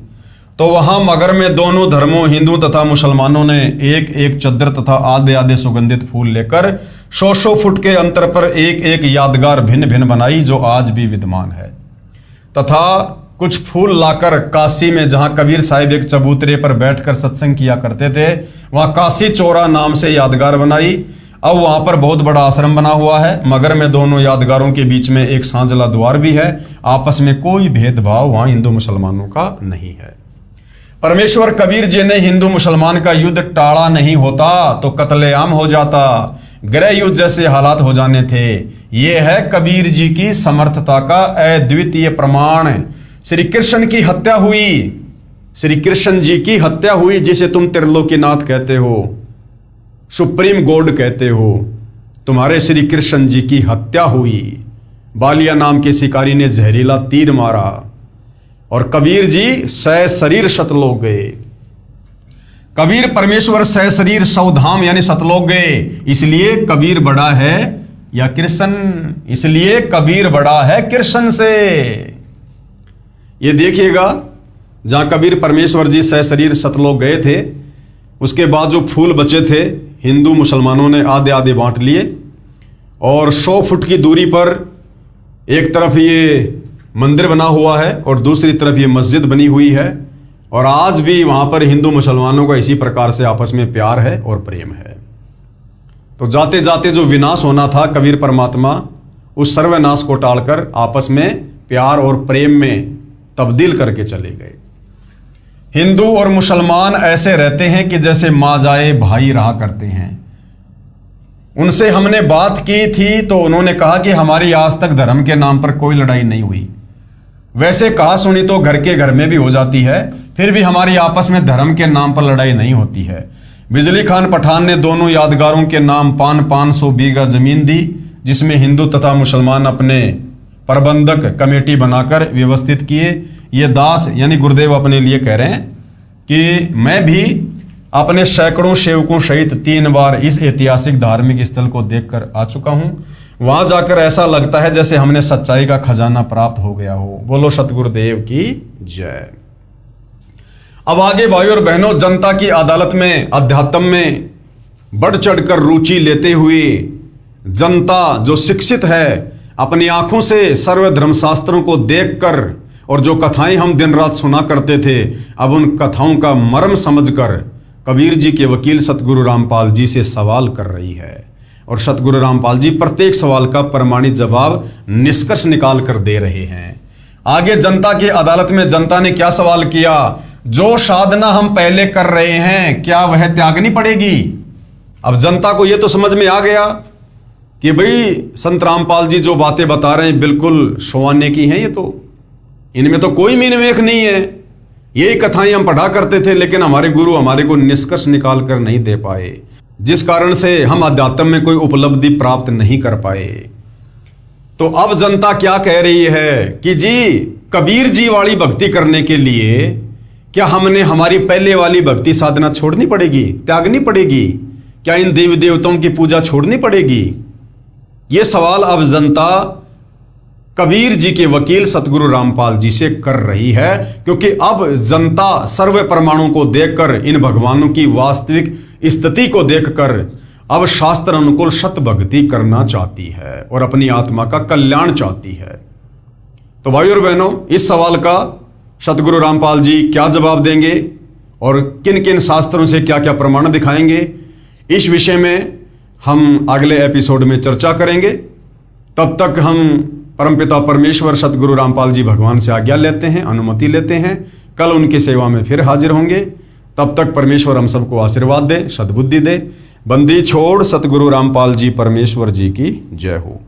तो वहां मगर में दोनों धर्मों हिंदू तथा मुसलमानों ने एक एक चद्दर तथा आधे आधे सुगंधित फूल लेकर 100 फुट के अंतर पर एक एक यादगार भिन्न भिन्न बनाई, जो आज भी विद्यमान है। तथा कुछ फूल लाकर काशी में, जहां कबीर साहिब एक चबूतरे पर बैठकर सत्संग किया करते थे, वहां काशी चौरा नाम से यादगार बनाई। अब वहां पर बहुत बड़ा आश्रम बना हुआ है। मगर में दोनों यादगारों के बीच में एक सांझला द्वार भी है। आपस में कोई भेदभाव वहां हिंदू मुसलमानों का नहीं है। परमेश्वर कबीर जी ने हिंदू मुसलमान का युद्ध टाड़ा नहीं होता तो कत्लेआम हो जाता, गृह युद्ध जैसे हालात हो जाने थे। यह है कबीर जी की समर्थता का अद्वितीय प्रमाण। श्री कृष्ण की हत्या हुई, श्री कृष्ण जी की हत्या हुई, जिसे तुम त्रिलोकीनाथ कहते हो, सुप्रीम गॉड कहते हो। तुम्हारे श्री कृष्ण जी की हत्या हुई। बालिया नाम के शिकारी ने जहरीला तीर मारा और कबीर जी सह शरीर सतलोक गए। कबीर परमेश्वर सह शरीर सौधाम यानी सतलोक गए। इसलिए कबीर बड़ा है या कृष्ण, इसलिए कबीर बड़ा है कृष्ण से। ये देखिएगा, जहां कबीर परमेश्वर जी सह शरीर सतलोक गए थे, उसके बाद जो फूल बचे थे हिंदू मुसलमानों ने आधे आधे बांट लिए और 100 फुट की दूरी पर एक तरफ ये मंदिर बना हुआ है और दूसरी तरफ ये मस्जिद बनी हुई है। और आज भी वहां पर हिंदू मुसलमानों का इसी प्रकार से आपस में प्यार है और प्रेम है। तो जाते जाते जो विनाश होना था, कबीर परमात्मा उस सर्वनाश को टालकर आपस में प्यार और प्रेम में तब्दील करके चले गए। हिंदू और मुसलमान ऐसे रहते हैं कि जैसे माँ जाए भाई रहा करते हैं। उनसे हमने बात की थी तो उन्होंने कहा कि हमारी आज तक धर्म के नाम पर कोई लड़ाई नहीं हुई। वैसे कहा सुनी तो घर के घर में भी हो जाती है, फिर भी हमारी आपस में धर्म के नाम पर लड़ाई नहीं होती है। बिजली खान पठान ने दोनों यादगारों के नाम 500 बीघा जमीन दी, जिसमें हिंदू तथा मुसलमान अपने प्रबंधक कमेटी बनाकर व्यवस्थित किए। ये दास यानी गुरुदेव अपने लिए कह रहे हैं कि मैं भी अपने सैकड़ों सेवकों सहित 3 बार इस ऐतिहासिक धार्मिक स्थल को देखकर आ चुका हूं। वहां जाकर ऐसा लगता है जैसे हमने सच्चाई का खजाना प्राप्त हो गया हो। बोलो सतगुरुदेव की जय। अब आगे भाइयों और बहनों, जनता की अदालत में अध्यात्म में बढ़ चढ़कर रुचि लेते हुए जनता जो शिक्षित है, अपनी आंखों से सर्व धर्मशास्त्रों को देखकर और जो कथाएं हम दिन रात सुना करते थे, अब उन कथाओं का मर्म समझकर कबीर जी के वकील सतगुरु रामपाल जी से सवाल कर रही है। और सतगुरु रामपाल जी प्रत्येक सवाल का प्रमाणित जवाब निष्कर्ष निकाल कर दे रहे हैं। आगे जनता की अदालत में जनता ने क्या सवाल किया? जो साधना हम पहले कर रहे हैं, क्या वह त्यागनी पड़ेगी? अब जनता को यह तो समझ में आ गया कि भाई संत रामपाल जी जो बातें बता रहे हैं बिल्कुल सोआने की हैं, ये तो इनमें तो कोई मीनमेख नहीं है। यही कथाएं हम पढ़ा करते थे, लेकिन हमारे गुरु हमारे को निष्कर्ष निकाल कर नहीं दे पाए, जिस कारण से हम अध्यात्म में कोई उपलब्धि प्राप्त नहीं कर पाए। तो अब जनता क्या कह रही है कि जी कबीर जी वाली भक्ति करने के लिए क्या हमने हमारी पहले वाली भक्ति साधना छोड़नी पड़ेगी, त्यागनी पड़ेगी? क्या इन देवी देवताओं की पूजा छोड़नी पड़ेगी? ये सवाल अब जनता कबीर जी के वकील सतगुरु रामपाल जी से कर रही है, क्योंकि अब जनता सर्व प्रमाणों को देखकर, इन भगवानों की वास्तविक स्थिति को देखकर अब शास्त्र अनुकूल सत भक्ति करना चाहती है और अपनी आत्मा का कल्याण चाहती है। तो भाइयों और बहनों, इस सवाल का सतगुरु रामपाल जी क्या जवाब देंगे और किन किन शास्त्रों से क्या क्या प्रमाण दिखाएंगे, इस विषय में हम अगले एपिसोड में चर्चा करेंगे। तब तक हम परमपिता परमेश्वर सतगुरु रामपाल जी भगवान से आज्ञा लेते हैं, अनुमति लेते हैं। कल उनकी सेवा में फिर हाजिर होंगे। तब तक परमेश्वर हम सबको आशीर्वाद दे, सद्बुद्धि दे। बंदी छोड़ सतगुरु रामपाल जी परमेश्वर जी की जय हो।